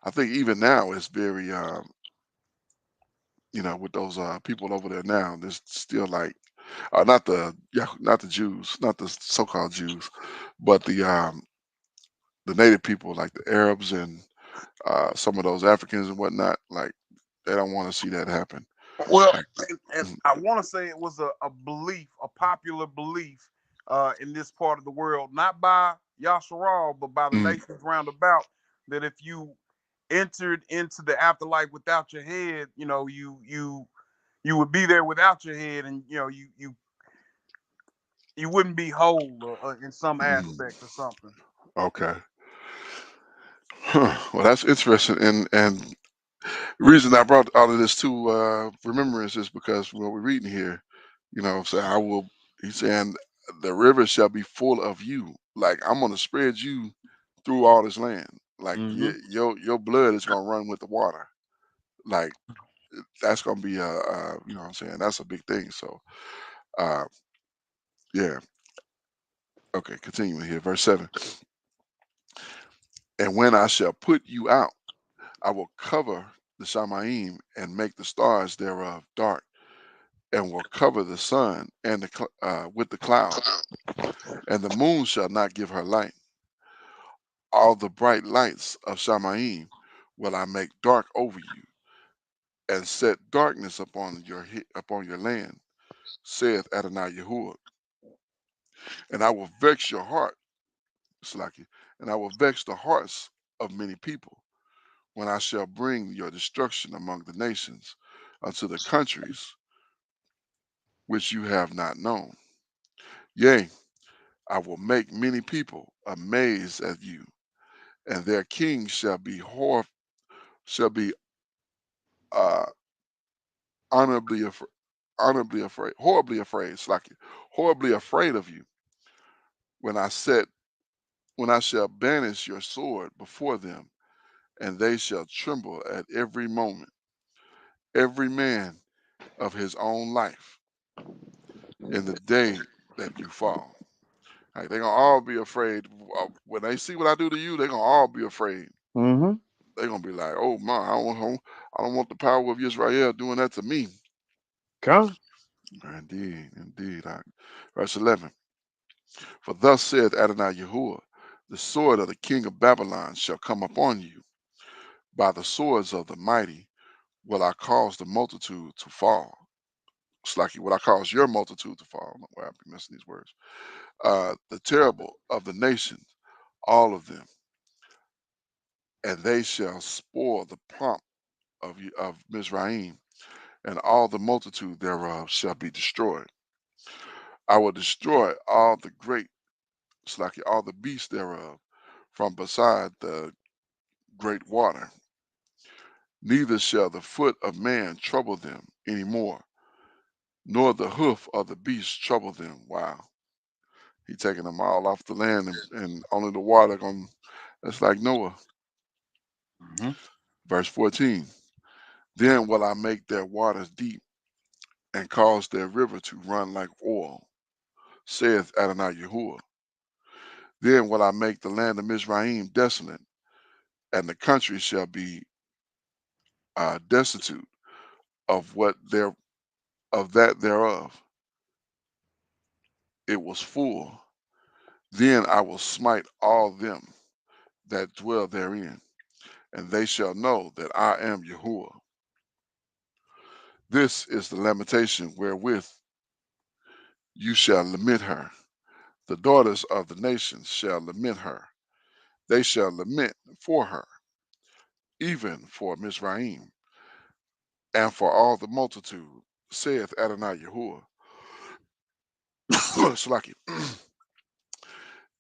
I think even now it's very with those people over there now, there's still like not the Jews, not the so-called Jews, but the native people like the Arabs and some of those Africans and whatnot. Like they don't want to see that happen. Well, Like, and mm, I want to say it was a belief, a popular belief in this part of the world, not by Yasharal, but by the mm, nations round about, that if you entered into the afterlife without your head, you would be there without your head, and you wouldn't be whole in some mm. aspect or something. Okay. Huh. Well, that's interesting, and the reason I brought all of this to remembrance is because what we're reading here, say I will. He's saying the river shall be full of you. Like I'm gonna spread you through all this land. Like Hmm. your blood is gonna run with the water. Like that's gonna be what I'm saying, that's a big thing. So uh, yeah. Okay, continuing here, verse 7. And when I shall put you out, I will cover the Shamaim and make the stars thereof dark, and will cover the sun and with the cloud, and the moon shall not give her light. All the bright lights of Shamaim will I make dark over you, and set darkness upon your land, saith Adonai Yahuwah. And I will vex your heart, Slaki, and I will vex the hearts of many people, when I shall bring your destruction among the nations, unto the countries which you have not known. Yea, I will make many people amazed at you, and their kings shall be uh, honorably afraid, horribly afraid, Slaki, horribly afraid of you, when I set when I shall banish your sword before them, and they shall tremble at every moment, every man of his own life, in the day that you fall. Like they're gonna all be afraid. When they see what I do to you, they're gonna all be afraid. Hmm. they're gonna be like, "Oh my, I don't want the power of Israel doing that to me." Come. Indeed, indeed. Verse 11. For thus saith Adonai Yahuwah, the sword of the king of Babylon shall come upon you. By the swords of the mighty will I cause the multitude to fall. It's like will I cause your multitude to fall. I don't know why I've been missing these words. The terrible of the nations, all of them, and they shall spoil the pomp of Mizraim, and all the multitude thereof shall be destroyed. I will destroy all the great, it's like all the beasts thereof, from beside the great water. Neither shall the foot of man trouble them any more, nor the hoof of the beast trouble them. Wow. He taking them all off the land and only the water going that's like Noah. Hmm. Verse 14. Then will I make their waters deep and cause their river to run like oil, saith Adonai Yahuwah. Then will I make the land of Mizraim desolate, and the country shall be destitute of what there of that thereof. It was full. Then I will smite all them that dwell therein, and they shall know that I am Yahuwah. This is the lamentation wherewith you shall lament her. The daughters of the nations shall lament her. They shall lament for her, even for Mizraim, and for all the multitude, saith Adonai Yahuwah. Salaki.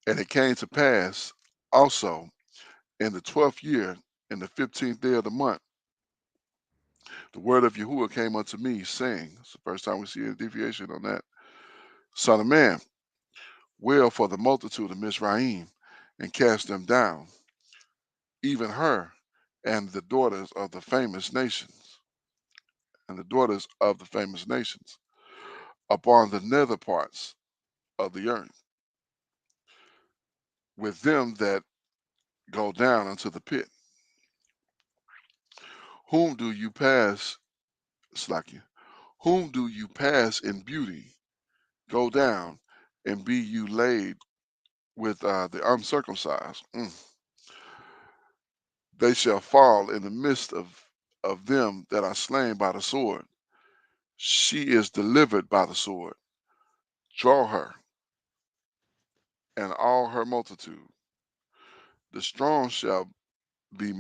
And it came to pass also in the 12th year, in the 15th day of the month, the word of Yahuwah came unto me, saying, it's the first time we see a deviation on that. Son of man, wail for the multitude of Mizraim, and cast them down, even her and the daughters of the famous nations, and the daughters of the famous nations, upon the nether parts of the earth, with them that go down unto the pit. Whom do you pass, Slakia? Whom do you pass in beauty? Go down, and be you laid with the uncircumcised. They shall fall in the midst of them that are slain by the sword. She is delivered by the sword. Draw her and all her multitude. The strong shall be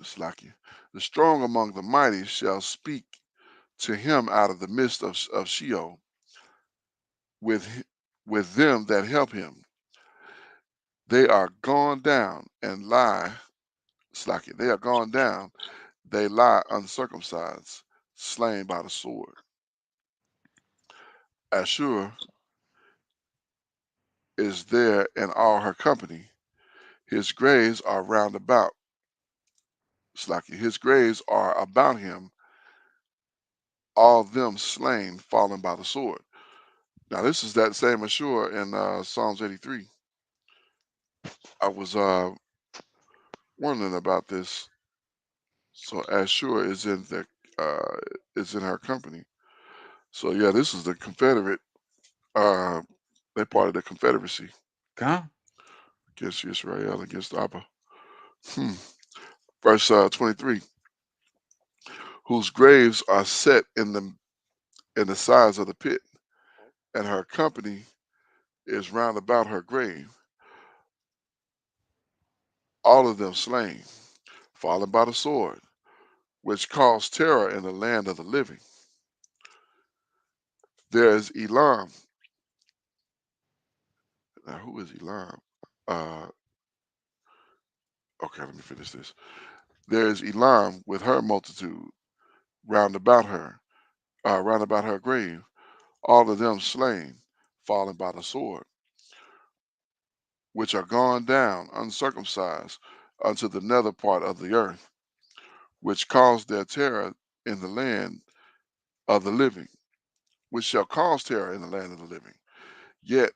Slakia. The strong among the mighty shall speak to him out of the midst of Sheol with with them that help him. They are gone down and lie. Slakia. They are gone down. They lie uncircumcised, slain by the sword. Ashur is there in all her company. His graves are round about. Slakia. His graves are about him, all them slain, fallen by the sword. Now this is that same Ashur in Psalms 83. I was wondering about this. So Ashur uh, is in her company. So yeah, this is the Confederate. Uh, they part of the Confederacy Come. against Israel, against Abba. Hmm. Verse 23, whose graves are set in the sides of the pit, and her company is round about her grave, all of them slain, fallen by the sword, which caused terror in the land of the living. There is Elam. Now, who is Elam? Uh, okay, let me finish this. There is Elam with her multitude round about her grave, all of them slain, fallen by the sword, which are gone down uncircumcised unto the nether part of the earth, which caused their terror in the land of the living, which shall cause terror in the land of the living. Yet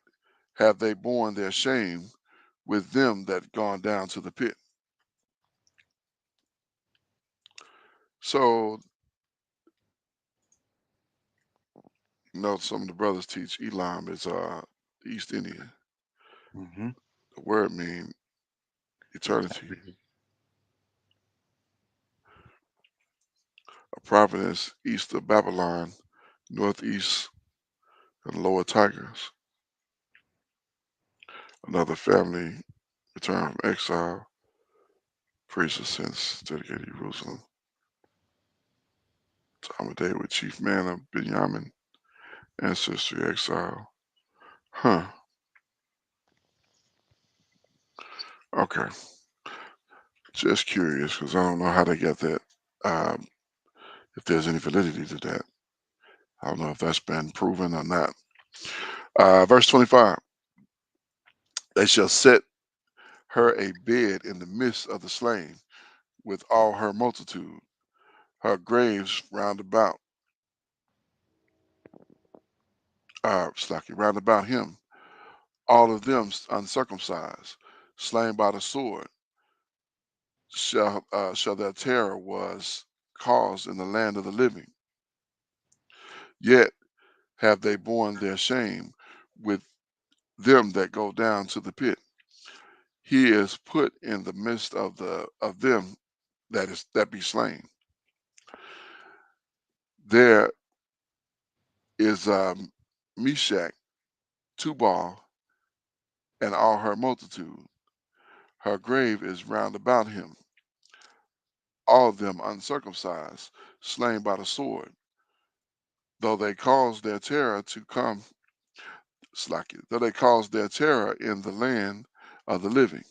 have they borne their shame with them that gone down to the pit. So, some of the brothers teach Elam is East Indian. Mm-hmm. The word mean eternity. A province east of Babylon, northeast of the Lower Tigris. Another family returned from exile. Priests have since dedicated Jerusalem. Time of day with chief man of Benjamin, ancestry exile. Huh. Okay. Just curious because I don't know how they got that. Um, if there's any validity to that, I don't know if that's been proven or not. Verse 25. They shall set her a bed in the midst of the slain with all her multitude, her graves round about, round about him, all of them uncircumcised, slain by the sword, shall their terror was caused in the land of the living. Yet have they borne their shame with them that go down to the pit. He is put in the midst of them that be slain. There is Meshach, Tubal, and all her multitude. Her grave is round about him, all of them uncircumcised, slain by the sword, though they caused their terror to come, though they caused their terror in the land of the living.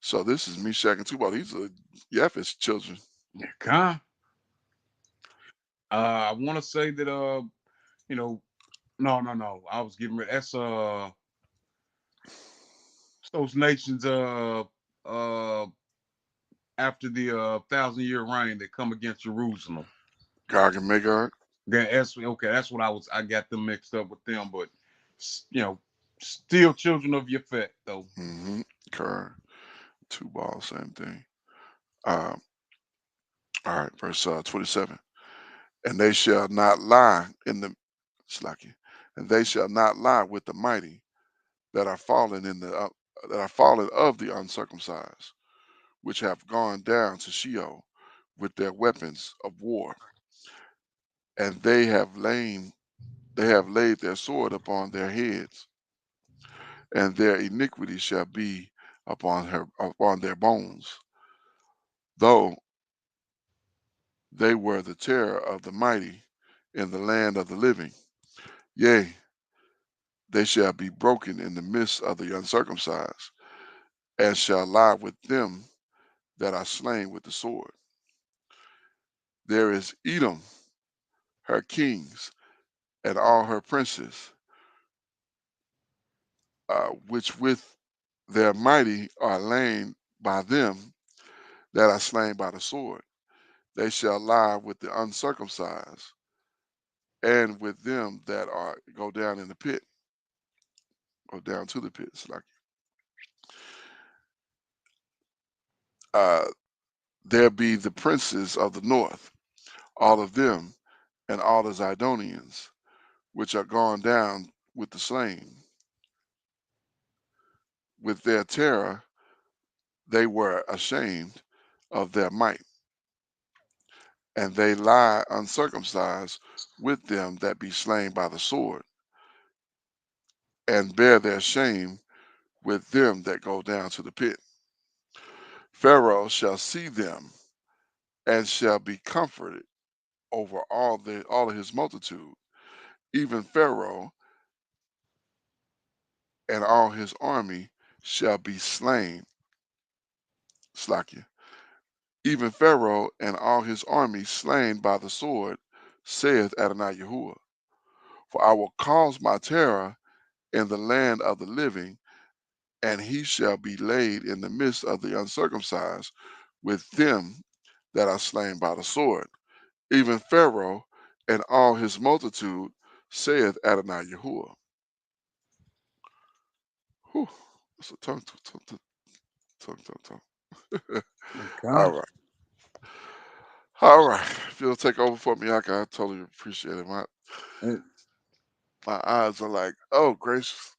So this is Meshach and Tubal. These are Japheth's children. Yeah, Con. I want to say that you know, no, no, no. I was getting ready. That's it's those nations uh after the 1,000 year reign that come against Jerusalem. Gog and Magog. That's okay. That's what I was. I got them mixed up with them, but you know, still children of Yefet though. Mm-hmm. Correct. Tubal, same thing. Um, all right, verse 27. And they shall not lie in the Slacky, and they shall not lie with the mighty that are fallen that are fallen of the uncircumcised, which have gone down to Sheol with their weapons of war, and they have laid their sword upon their heads, and their iniquity shall be upon their bones, though they were the terror of the mighty in the land of the living. Yea, they shall be broken in the midst of the uncircumcised, and shall lie with them that are slain with the sword. There is Edom, her kings, and all her princes, which with their mighty are lain by them that are slain by the sword. They shall lie with the uncircumcised, and with them that are go down in the pit, go down to the pits. Uh, there be the princes of the north, all of them, and all the Zidonians, which are gone down with the slain. With their terror they were ashamed of their might, and they lie uncircumcised with them that be slain by the sword, and bear their shame with them that go down to the pit. Pharaoh shall see them, and shall be comforted over all of his multitude, even Pharaoh and all his army shall be slain. Slakia. Even Pharaoh and all his army slain by the sword, saith Adonai Yahuwah. For I will cause my terror in the land of the living, and he shall be laid in the midst of the uncircumcised with them that are slain by the sword. Even Pharaoh and all his multitude, saith Adonai Yahuwah. Whew, that's a tongue. My All God. right. All right. If you'll take over for me, I totally appreciate it. And My eyes are like, oh gracious.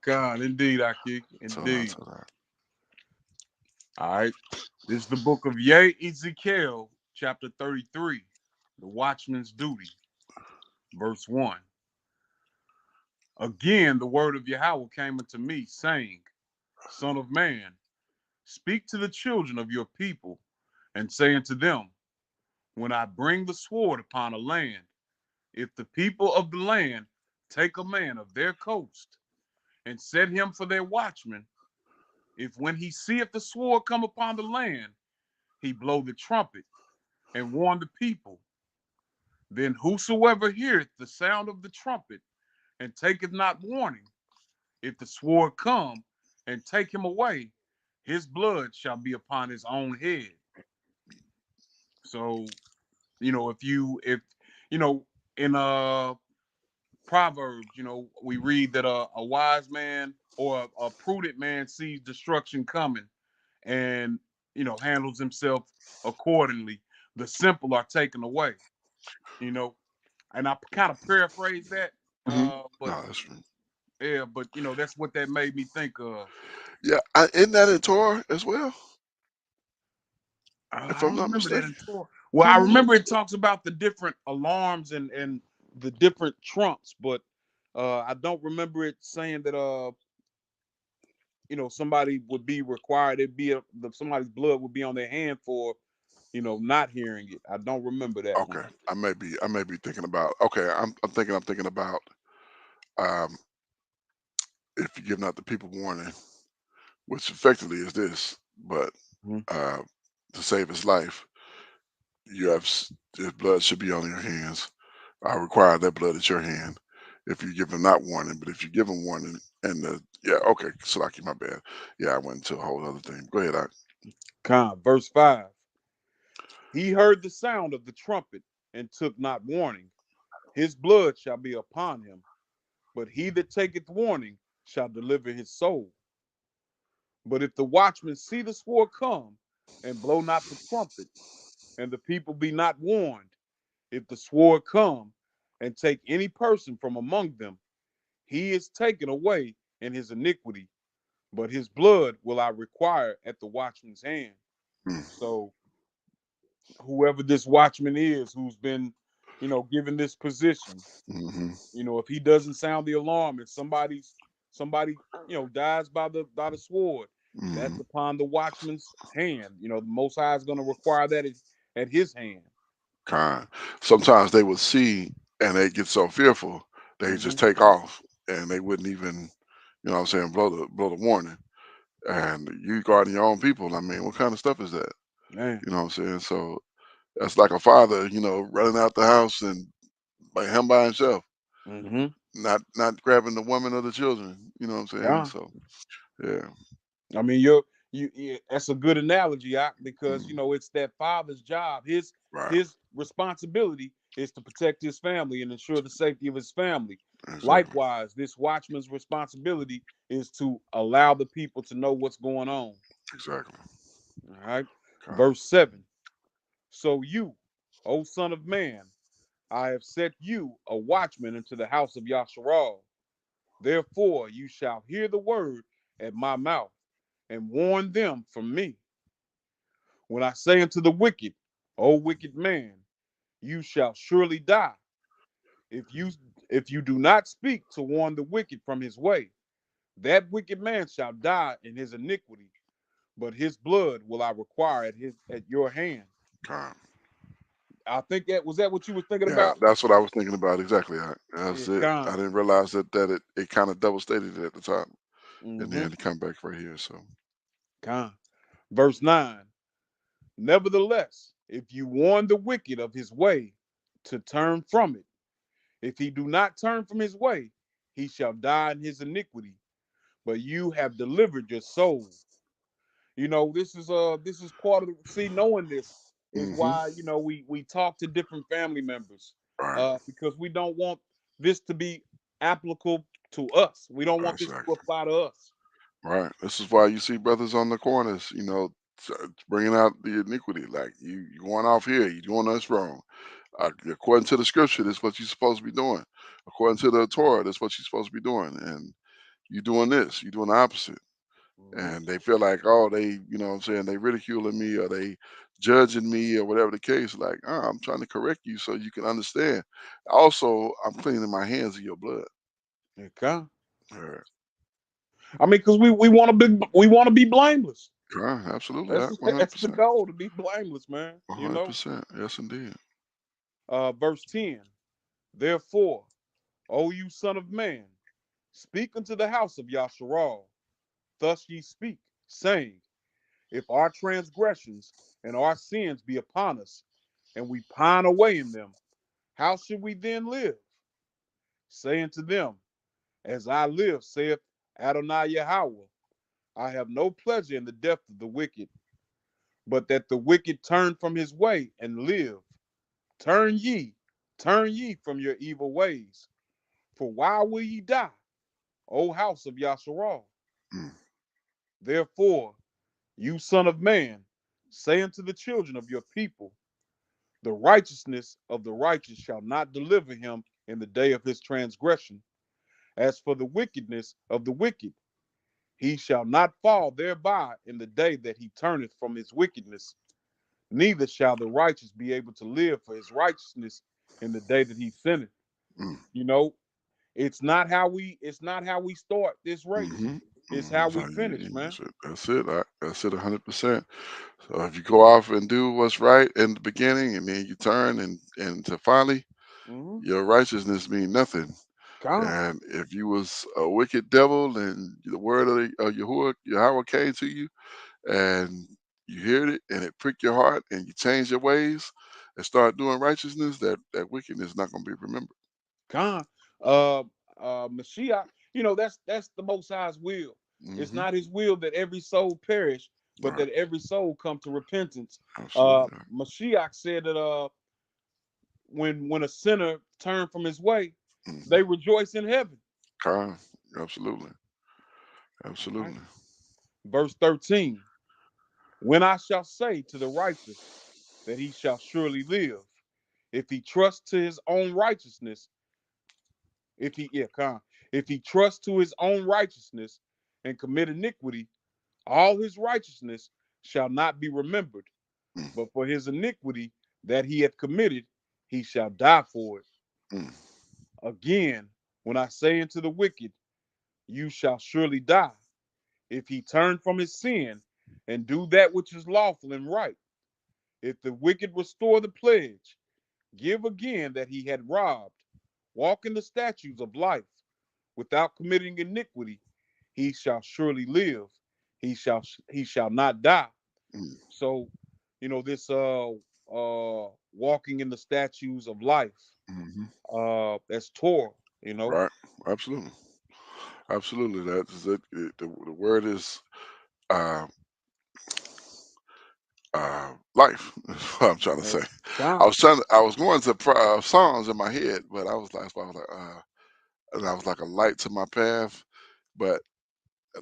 God, indeed, Aki, So indeed. to that. All right. This is the book of Yehezqeel, chapter 33, the watchman's duty, verse 1. Again, the word of Yahweh came unto me, saying, Son of man, speak to the children of your people, and say unto them, when I bring the sword upon a land, if the people of the land take a man of their coast, and set him for their watchman, if when he seeth the sword come upon the land, he blow the trumpet, and warn the people, then whosoever heareth the sound of the trumpet, and taketh not warning, if the sword come and take him away, his blood shall be upon his own head. So, if you know, in Proverbs, we read that a wise man or a prudent man sees destruction coming and handles himself accordingly. The simple are taken away. You know, and I kind of paraphrase that, Hmm. but No, that's true. yeah, but that's what that made me think of. Yeah, isn't that in Torah as well? If I I'm don't not remember that mistaken. in Torah. If Well, I I'm not remember it mistaken. talks about the different alarms and the different trumps, but I don't remember it saying that somebody would be required. It'd be somebody's blood would be on their hand for not hearing it. I don't remember that one. Okay, I may be thinking about. Okay, I'm thinking about um, if you give not the people warning, which effectively is this, but Mhm. uh, to save his life, his blood should be on your hands. I require that blood at your hand. If you give him not warning, but if you give him warning, and yeah, okay, Salaki, my bad. Yeah, I went into a whole other thing. Go ahead. Verse 5. He heard the sound of the trumpet and took not warning. His blood shall be upon him, but he that taketh warning shall deliver his soul. But if the watchman see the sword come and blow not the trumpet, and the people be not warned, if the sword come and take any person from among them, he is taken away in his iniquity, but his blood will I require at the watchman's hand. Mm, So whoever this watchman is who's been, given this position, mm-hmm, if he doesn't sound the alarm and somebody dies by the sword, mm-hmm. that's upon the watchman's hand. The Most High is going to require that at his hand. Kind. Sometimes they would see and they get so fearful they just Hmm. take off and they wouldn't even, what I'm saying, blow the warning. And you guarding your own people. I mean, what kind of stuff is that? Man. You know what I'm saying? So that's like a father, running out the house and by him by himself, Hmm. not grabbing the woman or the children. You know what I'm saying? Yeah. So yeah, I mean, that's a good analogy, because mm, it's that father's job. His right, his responsibility is to protect his family and ensure the safety of his family. exactly, Likewise, this watchman's responsibility is to allow the people to know what's going on. exactly. All right. Kind, Verse 7. So you, O son of man, I have set you a watchman into the house of Yasharal. Therefore you shall hear the word at my mouth and warn them from me. When I say unto the wicked, O wicked man, you shall surely die. If you if you do not speak to warn the wicked from his way, that wicked man shall die in his iniquity, but his blood will I require at your hand. kind. I think that what you was thinking Yeah, about? that's what I was thinking about exactly. Yeah, That's it. I con. didn't realize that it kind of double stated it at the top, and Mm-hmm. then to come back right here. So Con. Verse 9. Nevertheless, if you warn the wicked of his way to turn from it, if he do not turn from his way, he shall die in his iniquity, but you have delivered your soul. This is part of knowing this is hmm, why we talk to different family members, right, because we don't want this to be applicable to us. We don't want this to exactly, apply to us. right. This is why you see brothers on the corners, So it's bringing out the iniquity. Like you going off here, you doing us wrong. According to the scripture, that's what you're supposed to be doing. According to the Torah, that's what you're supposed to be doing. And you doing this, you doing the opposite. Mhm. And they feel like, oh, you know what I'm saying, they ridiculing me or they judging me or whatever the case. Like, I'm trying to correct you so you can understand. Also, I'm cleaning my hands of your blood. Okay. All right. I mean, because we want to be blameless. Absolutely. That's that's the 100%. goal, to be blameless, man. 100%. Yes, indeed. Verse 10. Therefore, O you son of man, speak unto the house of Yasharal. Thus ye speak, saying, if our transgressions and our sins be upon us, and we pine away in them, how should we then live? Say unto them, as I live, saith Adonai Yahweh, I have no pleasure in the death of the wicked, but that the wicked turn from his way and live. Turn ye, turn ye from your evil ways. For why will ye die, O house of Yasharal? Mm, Therefore, you son of man, say unto the children of your people, the righteousness of the righteous shall not deliver him in the day of his transgression. As for the wickedness of the wicked, he shall not fall thereby in the day that he turneth from his wickedness. Neither shall the righteous be able to live for his righteousness in the day that he sinneth. mm, You know, it's not how we start this race. mm-hmm. It's how So we finish, man. that's it. That's it 100%. So if you go off and do what's right in the beginning and then you turn and to finally, Mm-hmm. your righteousness mean nothing. Come, And if you was a wicked devil and the word of Yahweh came to you and you heard it and it pricked your heart and you change your ways and start doing righteousness, that wickedness is not going to be remembered. come. Mashiach, that's the Most High's will. It's Hmm. not His will that every soul perish, All but right. that every soul come to repentance. Absolutely. Mashiach said that when a sinner turned from his way, Hmm. they rejoice in heaven. Khan. Absolutely. All right. Absolutely. Verse 13. When I shall say to the righteous that he shall surely live, if he trusts to his own righteousness, if he yeah, come, if he trusts to his own righteousness and commit iniquity, all his righteousness shall not be remembered, Mm, but for his iniquity that he hath committed, he shall die for it. mm, Again, when I say unto the wicked, you shall surely die, if he turn from his sin and do that which is lawful and right, if the wicked restore the pledge, give again that he had robbed, walk in the statutes of life, without committing iniquity, he shall surely live. He shall not die. mm, So, this walking in the statutes of life, hmm. that's Torah, you know. Right. Absolutely. Absolutely. That is it. The word is uh, life. Is what I'm trying to say. God, I was going to songs in my head, but I was like, and I was like a light to my path, but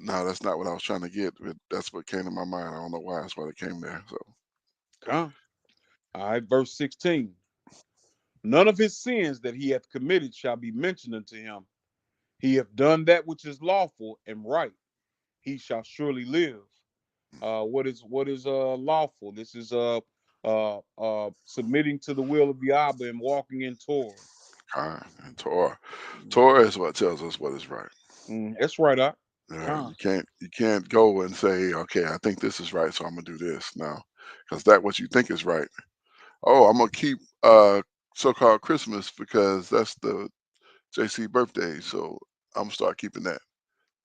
no, that's not what I was trying to get. But that's what came to my mind. I don't know why. That's why it came there. So, God. All right, verse 16. None of his sins that he hath committed shall be mentioned unto him. He hath done that which is lawful and right. He shall surely live. What is lawful? This is submitting to the will of Yahweh and walking in Torah. and Torah is what tells us what is right. That's right, up. You Con, can't go and say, okay, I think this is right, so I'm gonna do this now, because that what you think is right. Oh, I'm gonna keep so-called Christmas because that's the JC birthday, so I'm gonna start keeping that.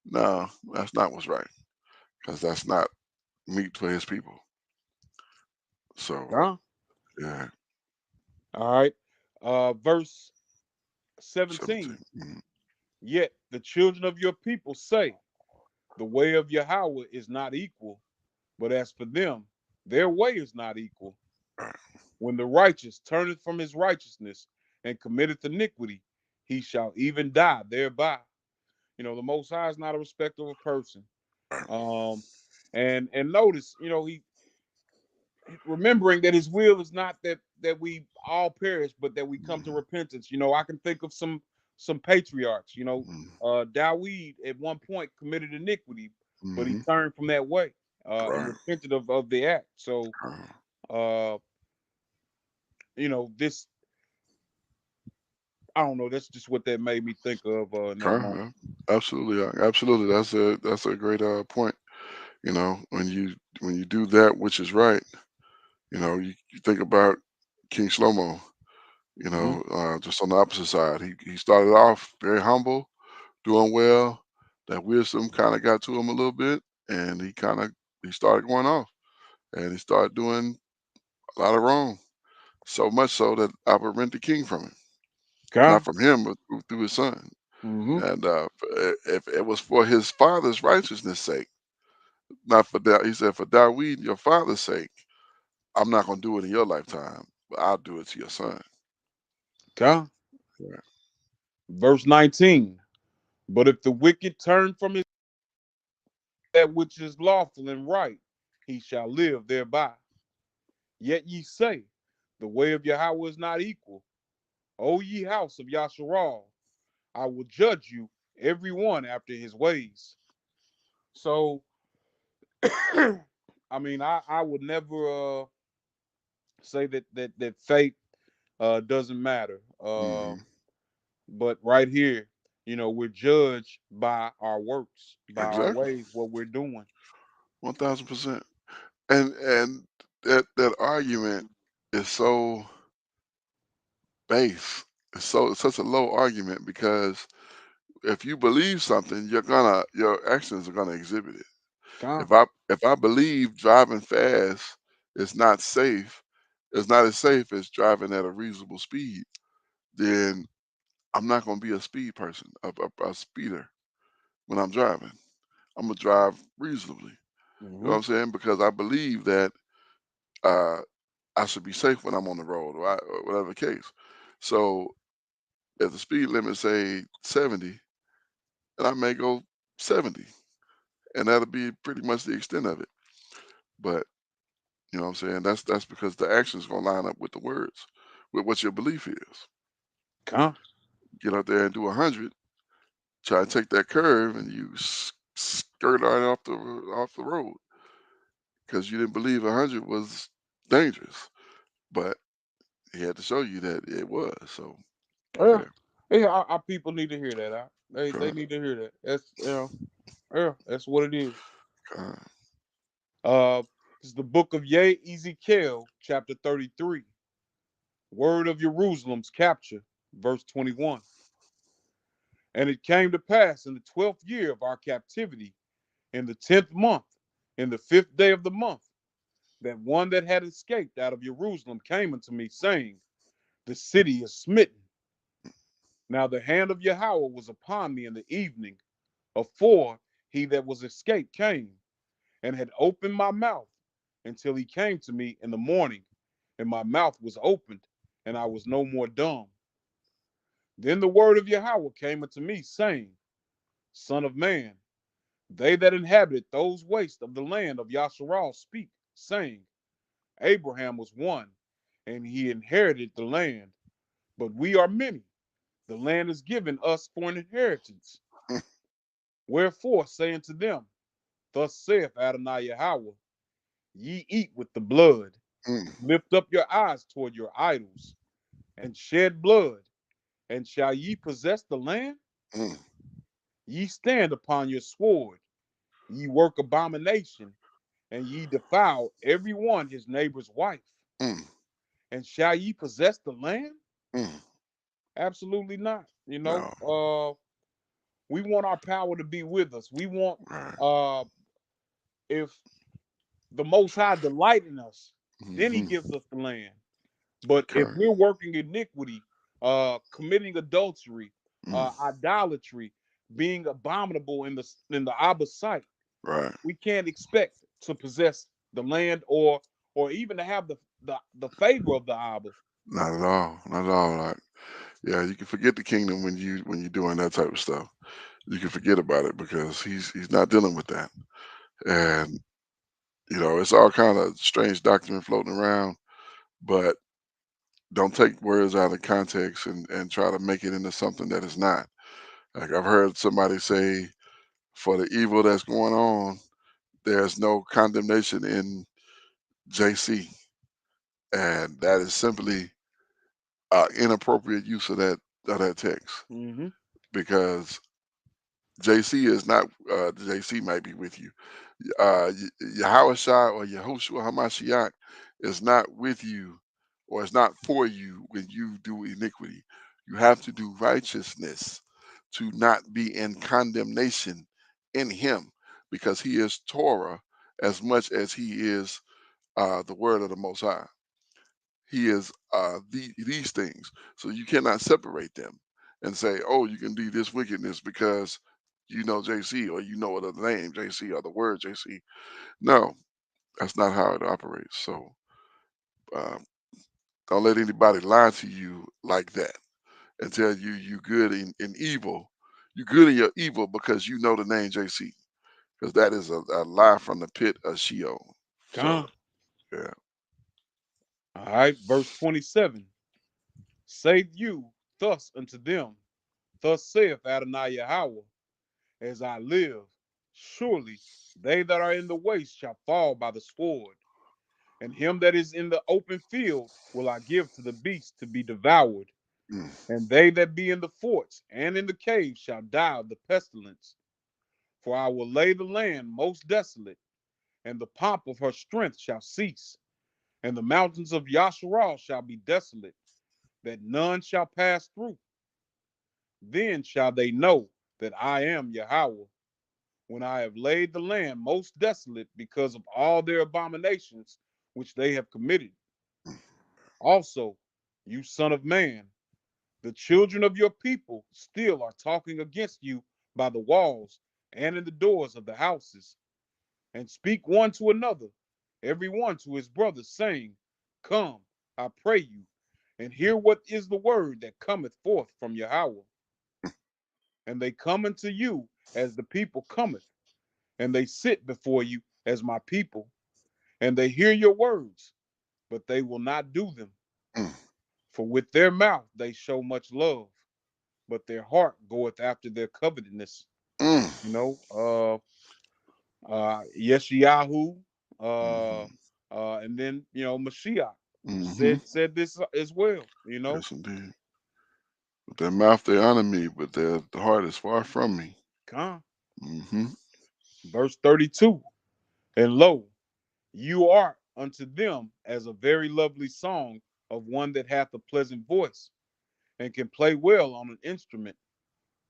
No, that's not what's right, because that's not meat for his people. So con. yeah, All right. Verse 17. 17. Mhm. Yet the children of your people say, the way of Yahweh is not equal, but as for them, their way is not equal. Right, When the righteous turneth from his righteousness and committeth iniquity, he shall even die thereby. The Most High is not a respecter of a person. right. Um, and notice, remembering that his will is not that we all perish, but that we come to Mhm. repentance. I can think of some patriarchs. Mhm. Dawid at one point committed iniquity, but he Mhm. turned from that way and Right. repented of the act. So Uh, uh, this, I don't know. That's just what that made me think of in that moment. yeah. Absolutely. Absolutely. That's a great point. When you do that which is right, you think about King Shlomo. Hmm. Just on the opposite side, he started off very humble, doing well. That wisdom kind of got to him a little bit, and he started going off, and he started doing a lot of wrong. So much so that Albert rent the king from him, Okay. not from him, but through his son. Hmm. And if it was for his father's righteousness' sake, not for that, he said, for Dawid, your father's sake, I'm not gonna do it in your lifetime, but I'll do it to your son. Okay. Right. Verse 19. But if the wicked turn from his that which is lawful and right, he shall live thereby. Yet ye say, the way of Yahweh is not equal. O ye house of Yasharal, I will judge you, every one after his ways. So, I mean, I would never say that fate doesn't matter. Hmm. But right here, we're judged by our works, by our Exactly. ways, what we're doing. 1000%. And that argument is so base. It's such a low argument because if you believe something, your actions are gonna exhibit it. Con. If I believe driving fast is not safe, it's not as safe as driving at a reasonable speed, then I'm not gonna be a speed person, a speeder when I'm driving. I'm gonna drive reasonably. You know what Hmm. I'm saying? Because I believe that uh, I should be safe when I'm on the road, or whatever the case. So if the speed limit say 70, and I may go 70, and that'll be pretty much the extent of it. But you know what I'm saying? That's because the action's gonna line up with the words, with what your belief is. Con. Get out there and do 100, try to take that curve, and you skirt right off the road because you didn't believe 100 was dangerous. But he had to show you that it was. So Yeah. yeah, Yeah, our people need to hear that. They kind, need to hear that. That's yeah, that's what it is. kind. Uh, it's the book of Ezekiel, chapter 33. Word of Jerusalem's capture, verse 21. And it came to pass in the 12th year of our captivity, in the 10th month, in the 5th day of the month, that one that had escaped out of Jerusalem came unto me, saying, the city is smitten. Now the hand of Yahweh was upon me in the evening, afore he that was escaped came, and had opened my mouth until he came to me in the morning, and my mouth was opened, and I was no more dumb. Then the word of Yahweh came unto me, saying, Son of man, they that inhabited those wastes of the land of Yasharal speak, saying, Abraham was one, and he inherited the land, but we are many. The land is given us for an inheritance. Wherefore, say unto them, Thus saith Adonai Yahweh, ye eat with the blood, Mm, lift up your eyes toward your idols, and shed blood, and shall ye possess the land? mm, Ye stand upon your sword, ye work abomination, and ye defile every one his neighbor's wife. mm, And shall ye possess the land? mm. Absolutely not. No, We want our power to be with us. We want, right. uh, if the Most High delight in us, then He Hmm. gives us the land. But if Okay. we're working iniquity, committing adultery, Mm, idolatry, being abominable in the Abba's sight, right. we can't expect to possess the land or even to have the favor of the Abba. Not at all. Not at all. Like, yeah, you can forget the kingdom when you're doing that type of stuff. You can forget about it because he's not dealing with that. And It's all kind of strange doctrine floating around, but don't take words out of context and try to make it into something that it's not. Like I've heard somebody say, for the evil that's going on, there's no condemnation in JC, and that is simply inappropriate use of that text Mm-hmm. because JC is not JC might be with you. Yahushua or Yehoshua Hamashiach is not with you or is not for you when you do iniquity. You have to do righteousness to not be in condemnation in him because he is Torah as much as he is the word of the Most High. He is these things. So you cannot separate them and say, oh, you can do this wickedness because you know JC or you know the name JC or the word JC. No, that's not how it operates. So um, don't let anybody lie to you like that and tell you you good in evil. You good in your evil because you know the name JC, because that is a lie from the pit of Sheol. So Con. yeah. All right, verse 27. Say you thus unto them, thus saith Adonai Yahweh, as I live, surely they that are in the waste shall fall by the sword, and him that is in the open field will I give to the beast to be devoured, Mm, and they that be in the forts and in the caves shall die of the pestilence. For I will lay the land most desolate, and the pomp of her strength shall cease, and the mountains of Yasharal shall be desolate, that none shall pass through. Then shall they know that I am Yahweh, when I have laid the land most desolate because of all their abominations which they have committed. Also, you son of man, the children of your people still are talking against you by the walls and in the doors of the houses, and speak one to another, every one to his brother, saying, come, I pray you, and hear what is the word that cometh forth from Yahweh. And they come unto you as the people cometh, and they sit before you as my people, and they hear your words, but they will not do them. mm, For with their mouth they show much love, but their heart goeth after their covetousness. mm, You know, Yeshayahu, mhm, and then Mashiach mhm. said this as well. Yes, indeed. With their mouth they honor me, but the heart is far from me. Come, Hmm. verse 32. And lo, you are unto them as a very lovely song of one that hath a pleasant voice and can play well on an instrument.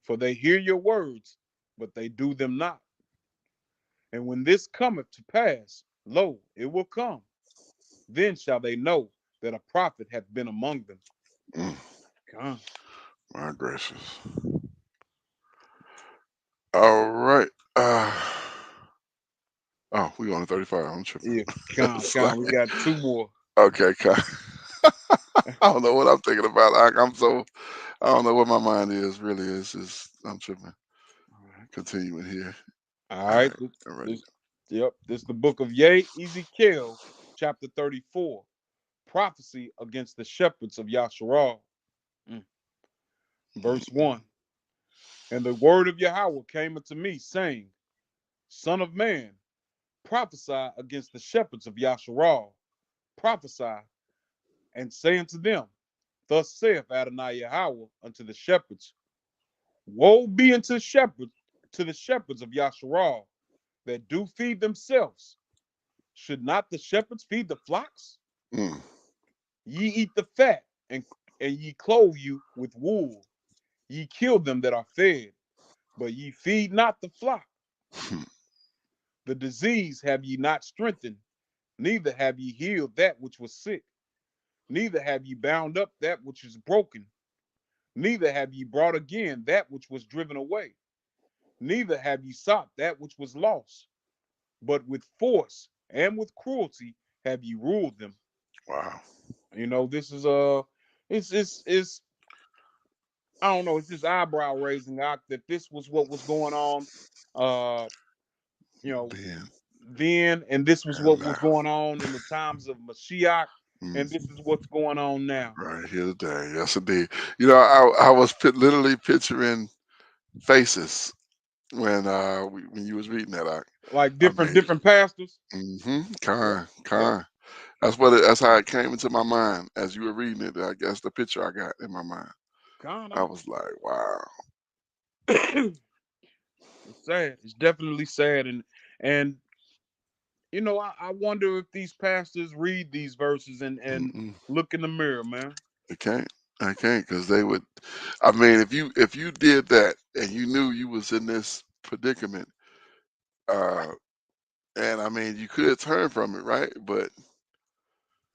For they hear your words, but they do them not. And when this cometh to pass, lo, it will come. Then shall they know that a prophet hath been among them. Mm, Come. my gracious. All right. Oh, we on 35. I'm tripping. Yeah, come, Slack. come. We got two more. Okay, I don't know what I'm thinking about. I don't know what my mind is really. It's just I'm tripping. All right. Continuing here. All All right. right, I'm ready. This, yep. This is the book of Ezekiel, chapter 34. Prophecy against the shepherds of Yasharal. Mm. Verse Mhm, 1. And the word of Yahweh came unto me, saying, Son of man, prophesy against the shepherds of Yasharal. Prophesy and say unto them, Thus saith Adonai Yahweh unto the shepherds, Woe be unto shepherds, to the shepherds of Yasharal that do feed themselves. Should not the shepherds feed the flocks? mm, Ye eat the fat, and ye clothe you with wool. Ye kill them that are fed, but ye feed not the flock. mm, The disease have ye not strengthened, neither have ye healed that which was sick, neither have ye bound up that which is broken, neither have ye brought again that which was driven away, neither have ye sought that which was lost, but with force and with cruelty have ye ruled them. wow. This is it's I don't know, it's just eyebrow raising that this was what was going on. Uh, you know, Then. then, and this was and what was now. going on in the times of Mashiach, and this Mhm. is what's going on now. Right here today. Yes, indeed. I was literally picturing faces when when you was reading that. Like I different mean, different pastors. Yep, kind, yep, kind. That's how it came into my mind as you were reading it. I guess the picture I got in my mind. kind I of. was like, wow. It's sad. It's definitely sad, and I wonder if these pastors read these verses and Mm-mm. look in the mirror, man. I can't. I can't because they would. I mean, if you did that and you knew you was in this predicament, uh, and I mean, you could turn from it, right? But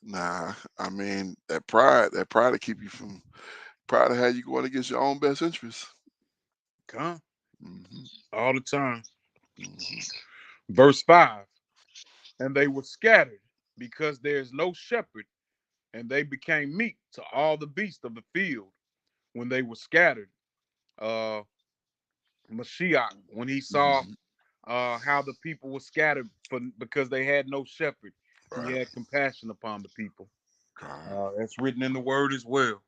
nah, I mean, that pride to keep you from pride to have you going against your own best interests. Come Hmm. all the time. Hmm. Verse 5. And they were scattered because there is no shepherd, and they became meat to all the beasts of the field when they were scattered. Uh Mashiach, when he saw Hmm. how the people were scattered because they had no shepherd, he Right. had compassion upon the people. God. That's written in the word as well.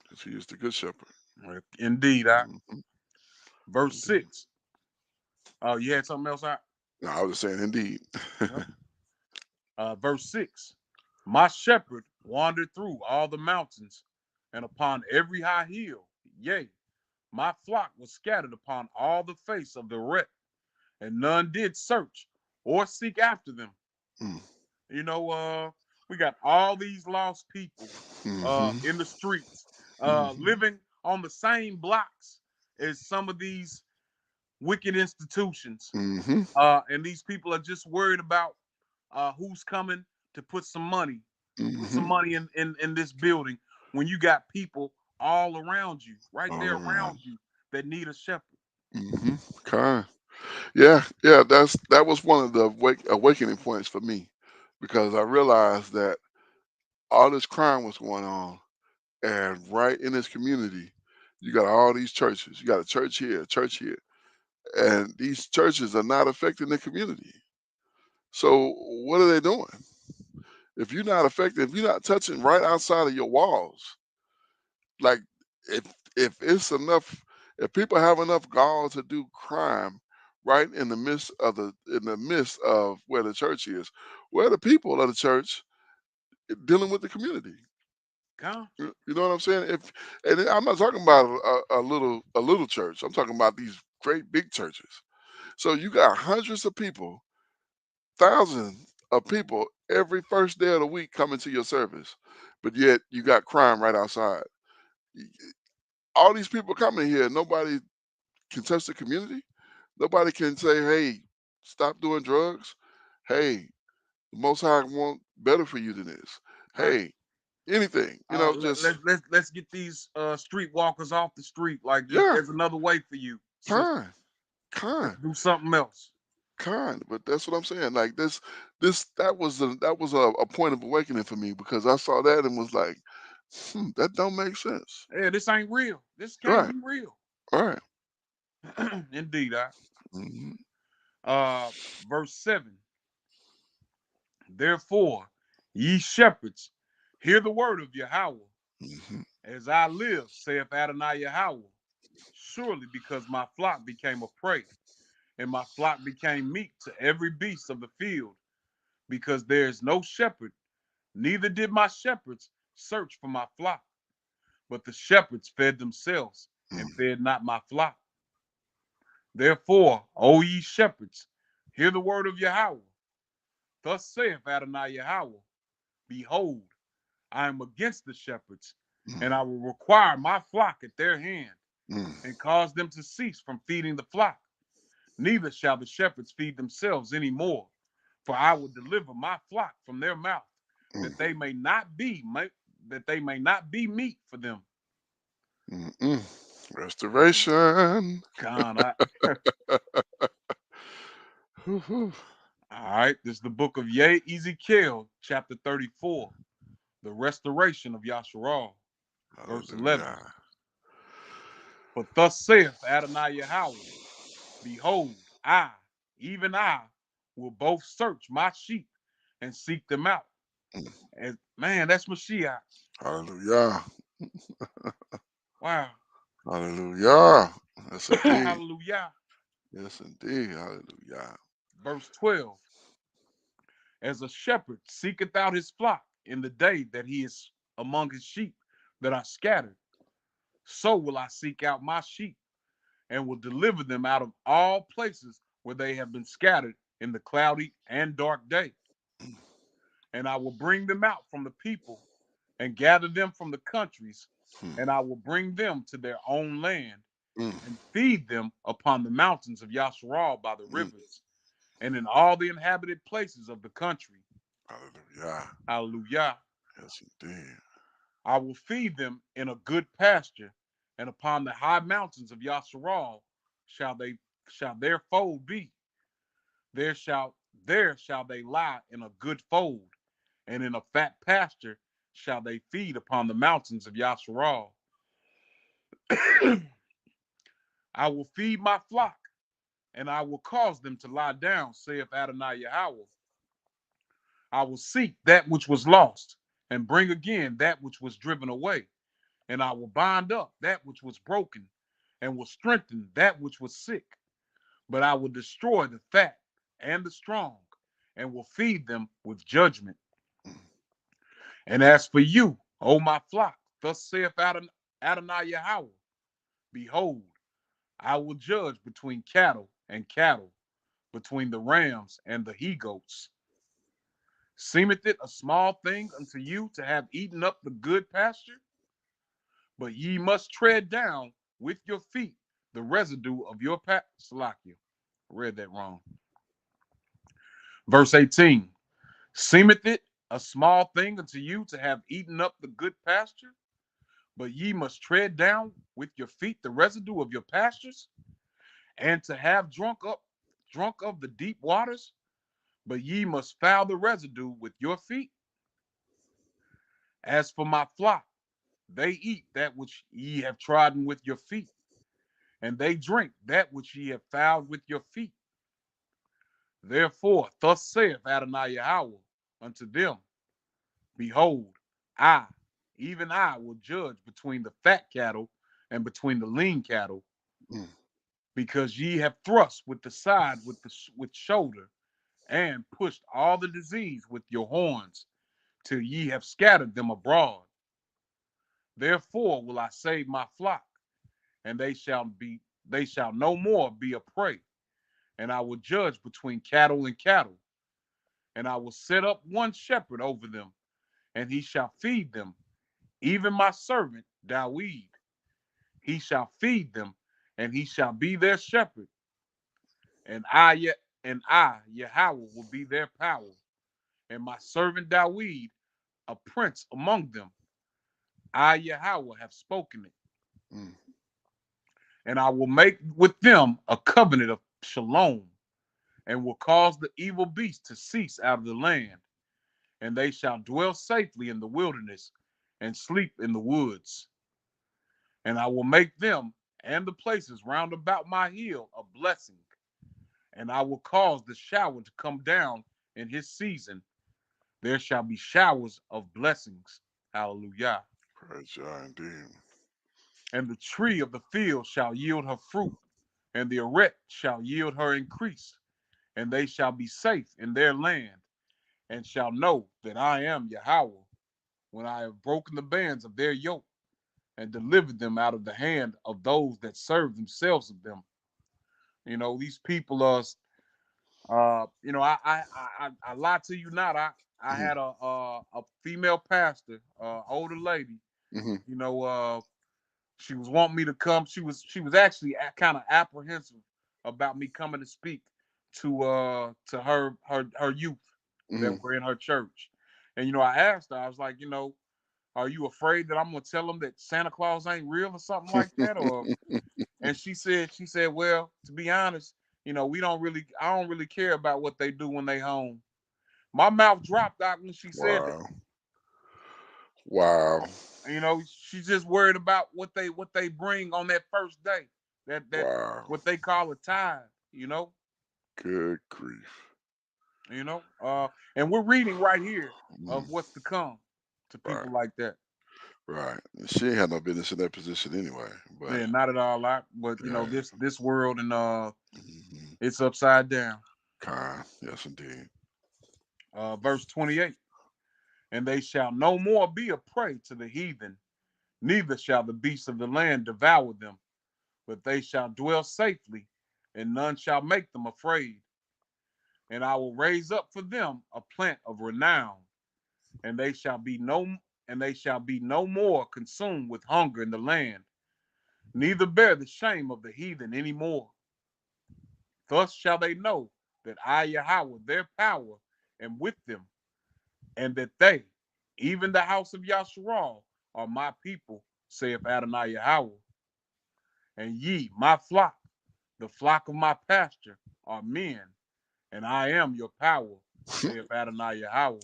Because he is the good shepherd. Indeed, Hmm. verse Indeed. 6. You had something else out? No, I was just saying, indeed. Yep. Verse 6. My shepherd wandered through all the mountains and upon every high hill. Yea, my flock was scattered upon all the face of the wreck, and none did search or seek after them. Mm. You know, we got all these lost people Hmm. in the streets, Hmm. living on the same blocks as some of these wicked institutions. Hmm. And these people are just worried about who's coming to put some Hmm. money in this building when you got people all around you, right All there around. around you that need a shepherd. Hmm. Kind. Yeah, yeah. That was one of the awakening points for me because I realized that all this crime was going on, and right in this community, you got all these churches. You got a church here, and these churches are not affecting the community. So what are they doing? If you're not affected, if you're not touching right outside of your walls, like if it's enough, if people have enough gall to do crime right in the midst of where the church is, where the people of the church dealing with the community. Come, You know what I'm saying? If and I'm not talking about a little church. I'm talking about these great big churches. So you got hundreds of people, thousands of people every first day of the week coming to your service, but yet you got crime right outside. All these people coming here, nobody can touch the community. Nobody can say, "Hey, stop doing drugs." Hey, the Most High want better for you than this. right? Hey, anything, just Let's get these streetwalkers off the street. Like, yeah, there's another way for you, sister. kind, Let's kind, do something else. kind. But that's what I'm saying. Like that was a point of awakening for me because I saw that and was like, that don't make sense. Yeah, this ain't real. This can't Right, be real. right. Indeed, I. Hmm. Uh, verse 7. Therefore, ye shepherds, hear the word of Yahweh. Hmm. As I live, saith Adonai Yahweh, surely because my flock became a prey, and my flock became meat to every beast of the field, because there is no shepherd, neither did my shepherds search for my flock, but the shepherds fed themselves and fed not my flock. Therefore, O ye shepherds, hear the word of Yahweh. Thus saith Adonai Yahweh, behold, I am against the shepherds, and I will require my flock at their hand, and cause them to cease from feeding the flock. Neither shall the shepherds feed themselves any more, for I will deliver my flock from their mouth, that they may not be meat for them. Mm-mm. Restoration. God, Whew. all right, this is the book of Ezekiel, chapter 34, the restoration of Yasharal, verse 11. Hallelujah. But thus saith Adonai Yahweh, behold, I, even I, will both search my sheep and seek them out. mm. And man, that's Mashiach. Hallelujah. Wow. Hallelujah. Yes, indeed. Hallelujah. Yes, indeed. Hallelujah. Verse 12. As a shepherd seeketh out his flock in the day that he is among his sheep that are scattered, so will I seek out my sheep and will deliver them out of all places where they have been scattered in the cloudy and dark day. And I will bring them out from the people and gather them from the countries, Mm, and I will bring them to their own land mm, and feed them upon the mountains of Yasharal by the mm. rivers and in all the inhabited places of the country. Hallelujah. Hallelujah. Yes, indeed. I will feed them in a good pasture, and upon the high mountains of Yasharal shall they shall their fold be. There shall they lie in a good fold, and in a fat pasture shall they feed upon the mountains of Yasharal. I will feed my flock, and I will cause them to lie down, saith Adonai Yahweh. I will seek that which was lost, and bring again that which was driven away. And I will bind up that which was broken, and will strengthen that which was sick. But I will destroy the fat and the strong, and will feed them with judgment. Mm, And as for you, O my flock, thus saith Adonai Yahweh, behold, I will judge between cattle and cattle, between the rams and the he goats. Seemeth it a small thing unto you to have eaten up the good pasture? But ye must tread down with your feet the residue of your Salakia. Read that wrong. Verse 18. Seemeth it a small thing unto you to have eaten up the good pasture? But ye must tread down with your feet the residue of your pastures, and to have drunk of the deep waters, but ye must foul the residue with your feet. As for my flock, they eat that which ye have trodden with your feet, and they drink that which ye have fouled with your feet. Therefore, thus saith Adonai Yahweh unto them, behold, I, even I, will judge between the fat cattle and between the lean cattle, mm, because ye have thrust with the side with shoulder, and pushed all the disease with your horns, till ye have scattered them abroad. Therefore will I save my flock, and they shall no more be a prey, and I will judge between cattle and cattle, and I will set up one shepherd over them, and he shall feed them, even my servant Dawid. He shall feed them, and he shall be their shepherd, and I Yahweh will be their power, and my servant Dawid a prince among them. I Yahweh have spoken it, mm, and I will make with them a covenant of shalom, and will cause the evil beast to cease out of the land, and they shall dwell safely in the wilderness and sleep in the woods. And I will make them and the places round about my hill a blessing, and I will cause the shower to come down in his season. There shall be showers of blessings. Hallelujah. praise Yah indeed. And the tree of the field shall yield her fruit, and the erect shall yield her increase, and they shall be safe in their land, and shall know that I am Yahweh, when I have broken the bands of their yoke, and delivered them out of the hand of those that serve themselves of them. These people are, I lie to you not. I Mm, had a female pastor, older lady. mm, You know, she was wanting me to come. She was actually kind of apprehensive about me coming to speak to her youth that mm, were in her church. And I asked her, I was like, are you afraid that I'm gonna tell them that Santa Claus ain't real or something like that? Or and she said, well, to be honest, I don't really care about what they do when they home. My mouth dropped out when she said that. wow. Wow. She's just worried about what they bring on that first day. That Wow. what they call a tithe. Good grief. You know, and we're reading right here of Mm, what's to come to right, people like that. right. And she ain't had no business in that position anyway. But Yeah, not at all. But you know, yeah, this world and mm-hmm. it's upside down. Yes, indeed. Verse 28. And they shall no more be a prey to the heathen, neither shall the beasts of the land devour them, but they shall dwell safely, and none shall make them afraid. And I will raise up for them a plant of renown, and they shall be no more consumed with hunger in the land, neither bear the shame of the heathen any more. Thus shall they know that I, Yahweh, their power, am with them, and that they, even the house of Yasharal, are my people, saith Adonai Yahweh. And ye, my flock, the flock of my pasture, are men, and I am your power, saith Adonai Yahweh.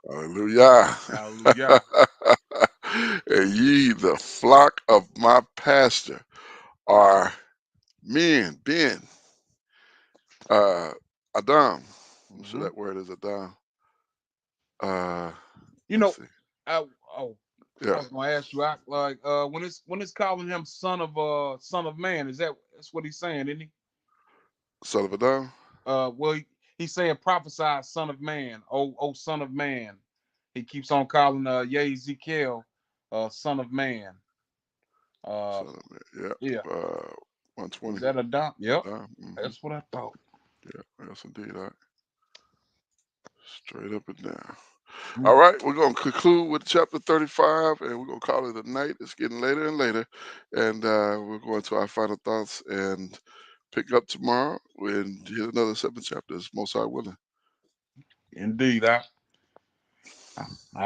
Hallelujah. Hallelujah. And ye, the flock of my pasture, are men, Ben, uh, Adam. I'm sure Mm-hmm. that word is Adam. Uh, You let's know, see. I, oh, I Yeah, was gonna ask you, like, when it's calling him son of man, that's what he's saying, isn't he? son of Adam. Well, he's saying prophesy, son of man, son of man. He keeps on calling Yehezqeel, son of man. Uh, Son of man. Yep. yeah, is 120. that a dot? Yep, Adam. that's what I thought. Yeah, yes, indeed. All right. Straight up and down. Mm. All right, we're going to conclude with chapter 35 and we're going to call it a night. It's getting later and later. And we're going to our final thoughts and pick up tomorrow and hit another 7 chapters, most high willing. Indeed, all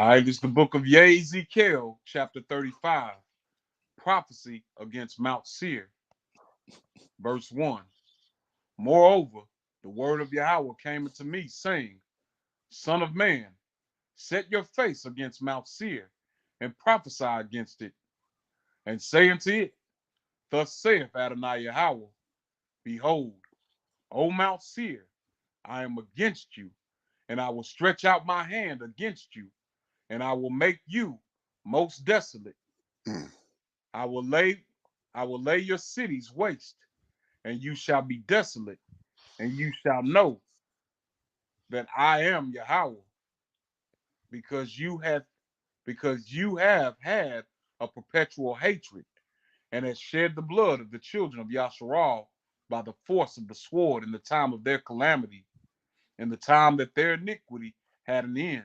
right. This is the book of Yehezqeel, chapter 35, prophecy against Mount Seir, verse 1. Moreover, the word of Yahweh came unto me, saying, Son of man, set your face against Mount Seir, and prophesy against it, and say unto it, Thus saith Adonai Yahweh, Behold, O Mount Seir, I am against you, and I will stretch out my hand against you, and I will make you most desolate. Mm. I will lay I will lay your cities waste, and you shall be desolate, and you shall know that I am Yahweh, because you have had a perpetual hatred, and has shed the blood of the children of Yasharal by the force of the sword in the time of their calamity, in the time that their iniquity had an end.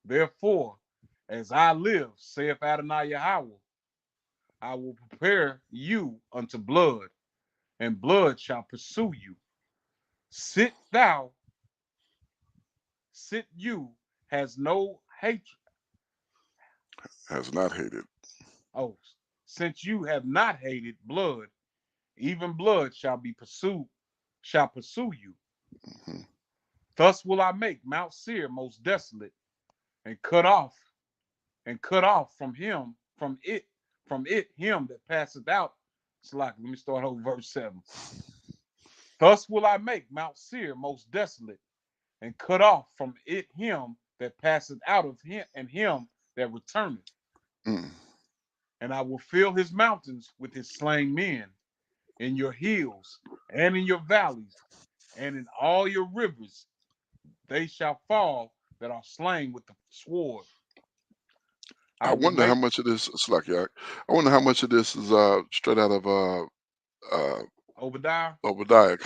Therefore, as I live, saith Adonai Yahweh, I will prepare you unto blood, and blood shall pursue you. Sit thou, sit you, has no hatred. Has not hated. Oh, since you have not hated blood, even blood shall pursue you. Hmm. Thus will I make Mount Seir most desolate, and cut off from it him that passeth out. It's like, let me start over verse 7. Thus will I make Mount Seir most desolate, and cut off from it him that passeth out of him, and him that returneth. Mm. And I will fill his mountains with his slain men, in your hills, and in your valleys, and in all your rivers they shall fall that are slain with the sword. I I will wonder how make much of this, Slack, I wonder how much of this is straight out of uh, Obadiah. Obadiah.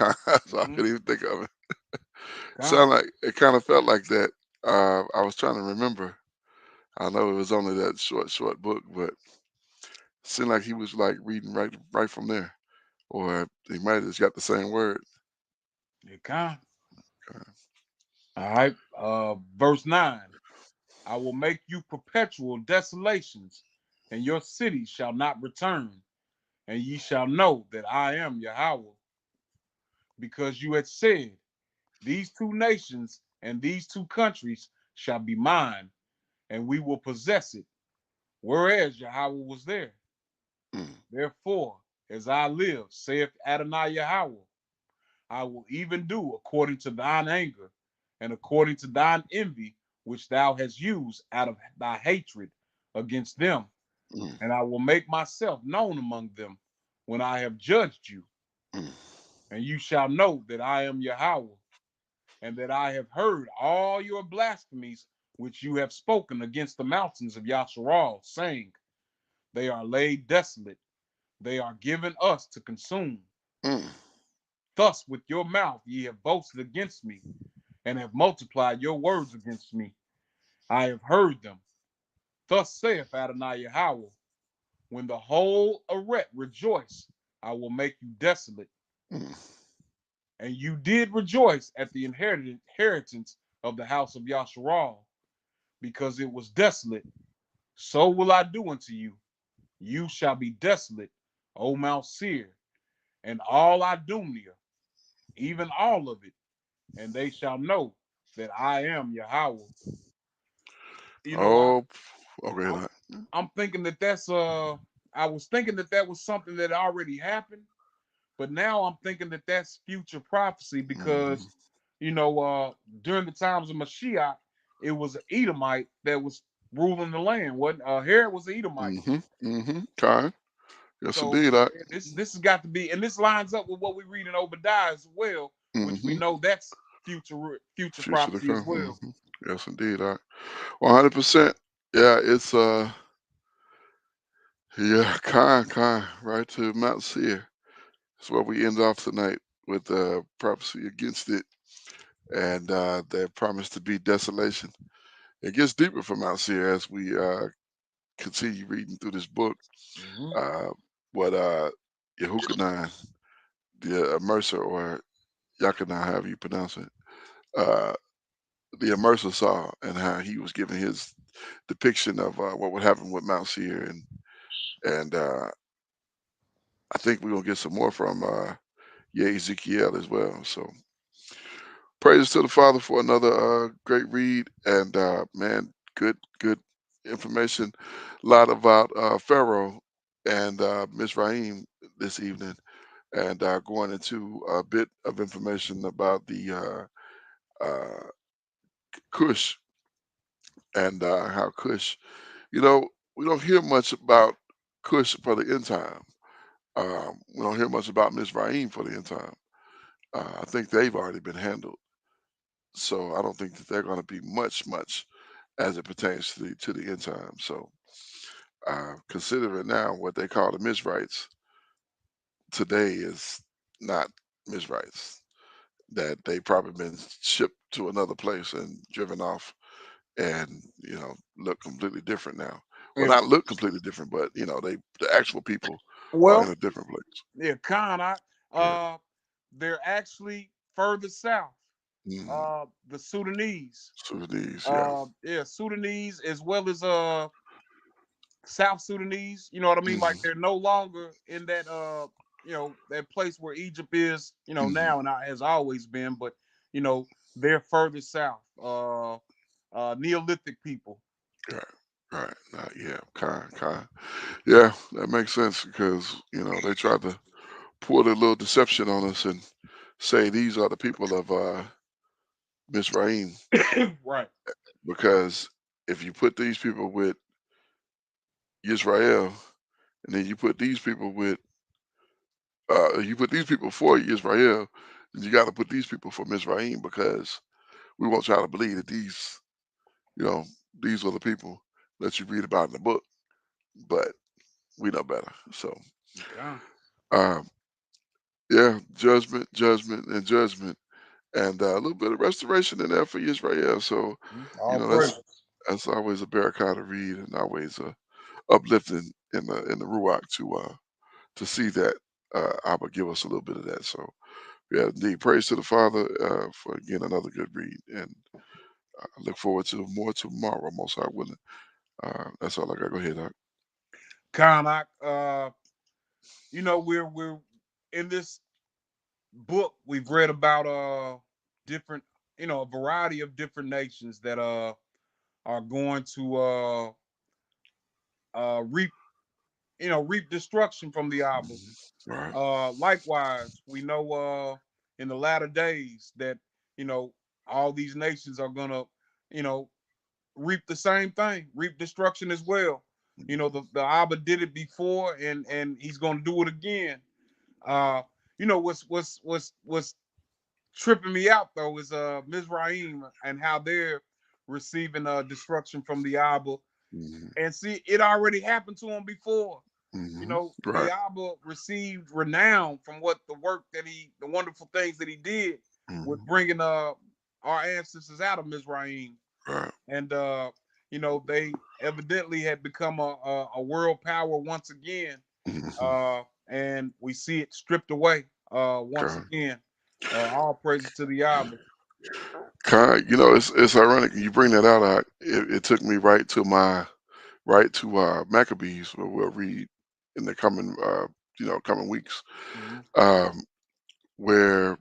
So I Mm-hmm. couldn't even think of it. God. Sound like it kind of felt like that. I was trying to remember. I know it was only that short book, but it seemed like he was like reading right from there, or he might have just got the same word. God. Okay. All right. Verse 9. I will make you perpetual desolations, and your cities shall not return, and ye shall know that I am Yahweh, because you had said, These two nations and these two countries shall be mine, and we will possess it, whereas Yahweh was there. Mm. Therefore, as I live, saith Adonai Yahweh, I will even do according to thine anger and according to thine envy, which thou hast used out of thy hatred against them. mm, And I will make myself known among them when I have judged you. mm, And you shall know that I am Yahweh, and that I have heard all your blasphemies which you have spoken against the mountains of Yasharal, saying, they are laid desolate, they are given us to consume. mm. Thus with your mouth ye have boasted against me, and have multiplied your words against me. I have heard them. Thus saith Adonai Yahweh, when the whole arret rejoice, I will make you desolate. Mm. And you did rejoice at the inheritance of the house of Yasharal, because it was desolate. So will I do unto you. You shall be desolate, O Mount Seir, and all Idumea, even all of it, and they shall know that I am Yahweh. You know, Oh, okay. I'm, I'm thinking that that's I was thinking that that was something that already happened, but now I'm thinking that that's future prophecy Mm-hmm, because during the times of Mashiach, it was an Edomite that was ruling the land. What Herod was an Edomite. mm-hmm, mm-hmm. Kind. Yes, So indeed. this has got to be, and this lines up with what we read in Obadiah as well, which we Mm-hmm. know that's future Future to prophecy as come. well. Mm-hmm. Yes, indeed. 100%. Yeah, it's yeah, kind, right to Mount Seir. That's where we end off tonight with prophecy against it and their promise to be desolation. It gets deeper from Mount Seir as we continue reading through this book. Hmm. Uh, what Yehukanan, the immerser, or Yakanan, however you pronounce it, uh, the immerser saw and how he was giving his depiction of what would happen with Mount Seir, and I think we're gonna get some more from Ezekiel as well. So praise to the Father for another great read, and man, good information. A lot about Pharaoh and Mizraim this evening, and going into a bit of information about the Cush and how Cush. You know, we don't hear much about Cush for the end time. We don't hear much about Mizraim for the end time. I think they've already been handled. So I don't think that they're going to be much as it pertains to the end time. So considering now what they call the Mizrites today is not Mizrites. That they probably been shipped to another place and driven off, and look completely different now. Well, Yeah. not look completely different, but the actual people are in Well, a different place. yeah, Khan, Yeah. they're actually further south. Mm, The Sudanese. Sudanese, yeah. Yeah, Sudanese as well as South Sudanese. You know what I mean? Like Hmm. they're no longer in that that place where Egypt is. Hmm. Now and has always been, but they're further south. Neolithic people. Right, right. Yeah, kind. Yeah, that makes sense because they tried to pull a little deception on us and say these are the people of Mizraim, Right. because if you put these people with Israel and then you put these people for Israel, then you got to put these people for Mizraim because we want y'all to believe that you know, these are the people that you read about in the book, but we know better. So, Okay. um, yeah, and judgment, and a little bit of restoration in there for Israel. So, All that's praises. always a barakah to read, and always uplifting in the ruach to see that Abba give us a little bit of that. So, yeah, indeed, praise to the Father for again another good read, and I look forward to more tomorrow. Most I willing. That's all I got. Go ahead, Doc. Karnak, we're in this book. We've read about different, a variety of different nations that are going to reap, reap destruction from the Abba. Mhm. Right. Likewise, we know in the latter days that you know all these nations are gonna you know reap the same thing, reap destruction as well. The Abba did it before, and he's gonna do it again. Uh, what's tripping me out though is Mizraim and how they're receiving destruction from the Abba. Mhm. And see, it already happened to him before. Mhm. The Right. Abba received renown from the wonderful things that he did with Mhm. bringing our ancestors out of Mizraim. Right. And they evidently had become a world power once again, Mhm. and we see it stripped away once Okay. again. All praises to the Abba. It's ironic you bring that out. It took me right to Maccabees, where we'll read in the coming weeks, Mhm. um, where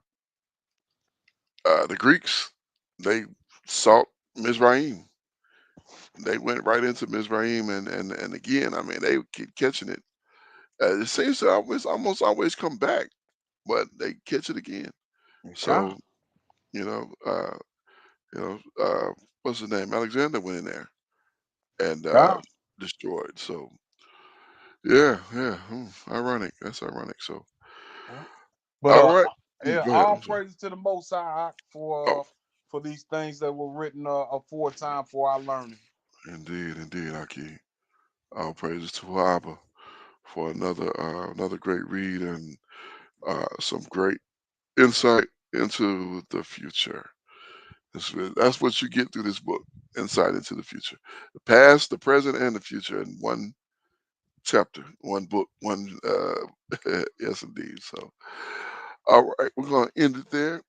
the Greeks, they sought Mizraim. They went right into Mizraim, and again, I mean, they keep catching it. It seems to almost always come back, but they catch it again. God, So you know, uh, what's his name? Alexander went in there and God. destroyed. So yeah, yeah, ironic. That's ironic. So But all right, go ahead. all I'm sorry. praises to the Most High Oh, for these things that were written aforetime for our learning. indeed, indeed, Aki. All praises to Abba for another great read and some great insight into the future. That's what you get through this book, insight into the future, the past, the present, and the future in one chapter, one book, one. Yes, indeed. So, all right, we're going to end it there.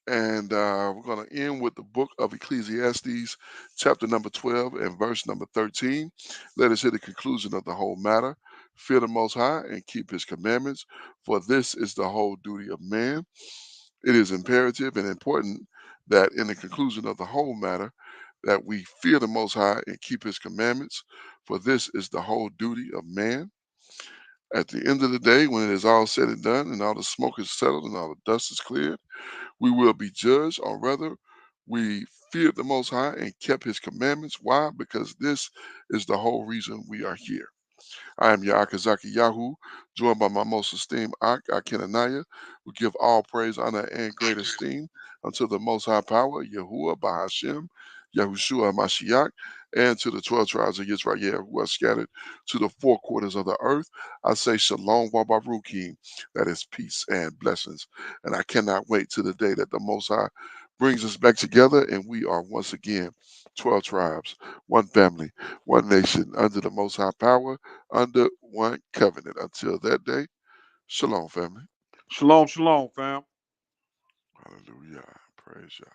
And we're going to end with the book of Ecclesiastes, chapter number 12 and verse number 13. Let us hear the conclusion of the whole matter. Fear the Most High and keep his commandments, for this is the whole duty of man. It is imperative and important that in the conclusion of the whole matter, that we fear the Most High and keep his commandments, for this is the whole duty of man. At the end of the day, when it is all said and done, and all the smoke is settled and all the dust is cleared, we will be judged on whether we feared the Most High and kept His commandments. Why? Because this is the whole reason we are here. I am Yaakazaki Yahu, joined by my most esteemed Akenanaya, who give all praise, honor, and great esteem unto the Most High Power, Yahuwah Bahashem, Yahushua Mashiach, and to the 12 tribes of Israel who are scattered to the four quarters of the earth. I say Shalom Wabaruki, that is peace and blessings. And I cannot wait to the day that the Most High brings us back together and we are once again 12 tribes, one family, one nation, under the Most High Power, under one covenant. Until that day, shalom, family. Shalom, shalom, fam. Hallelujah. Praise Yah.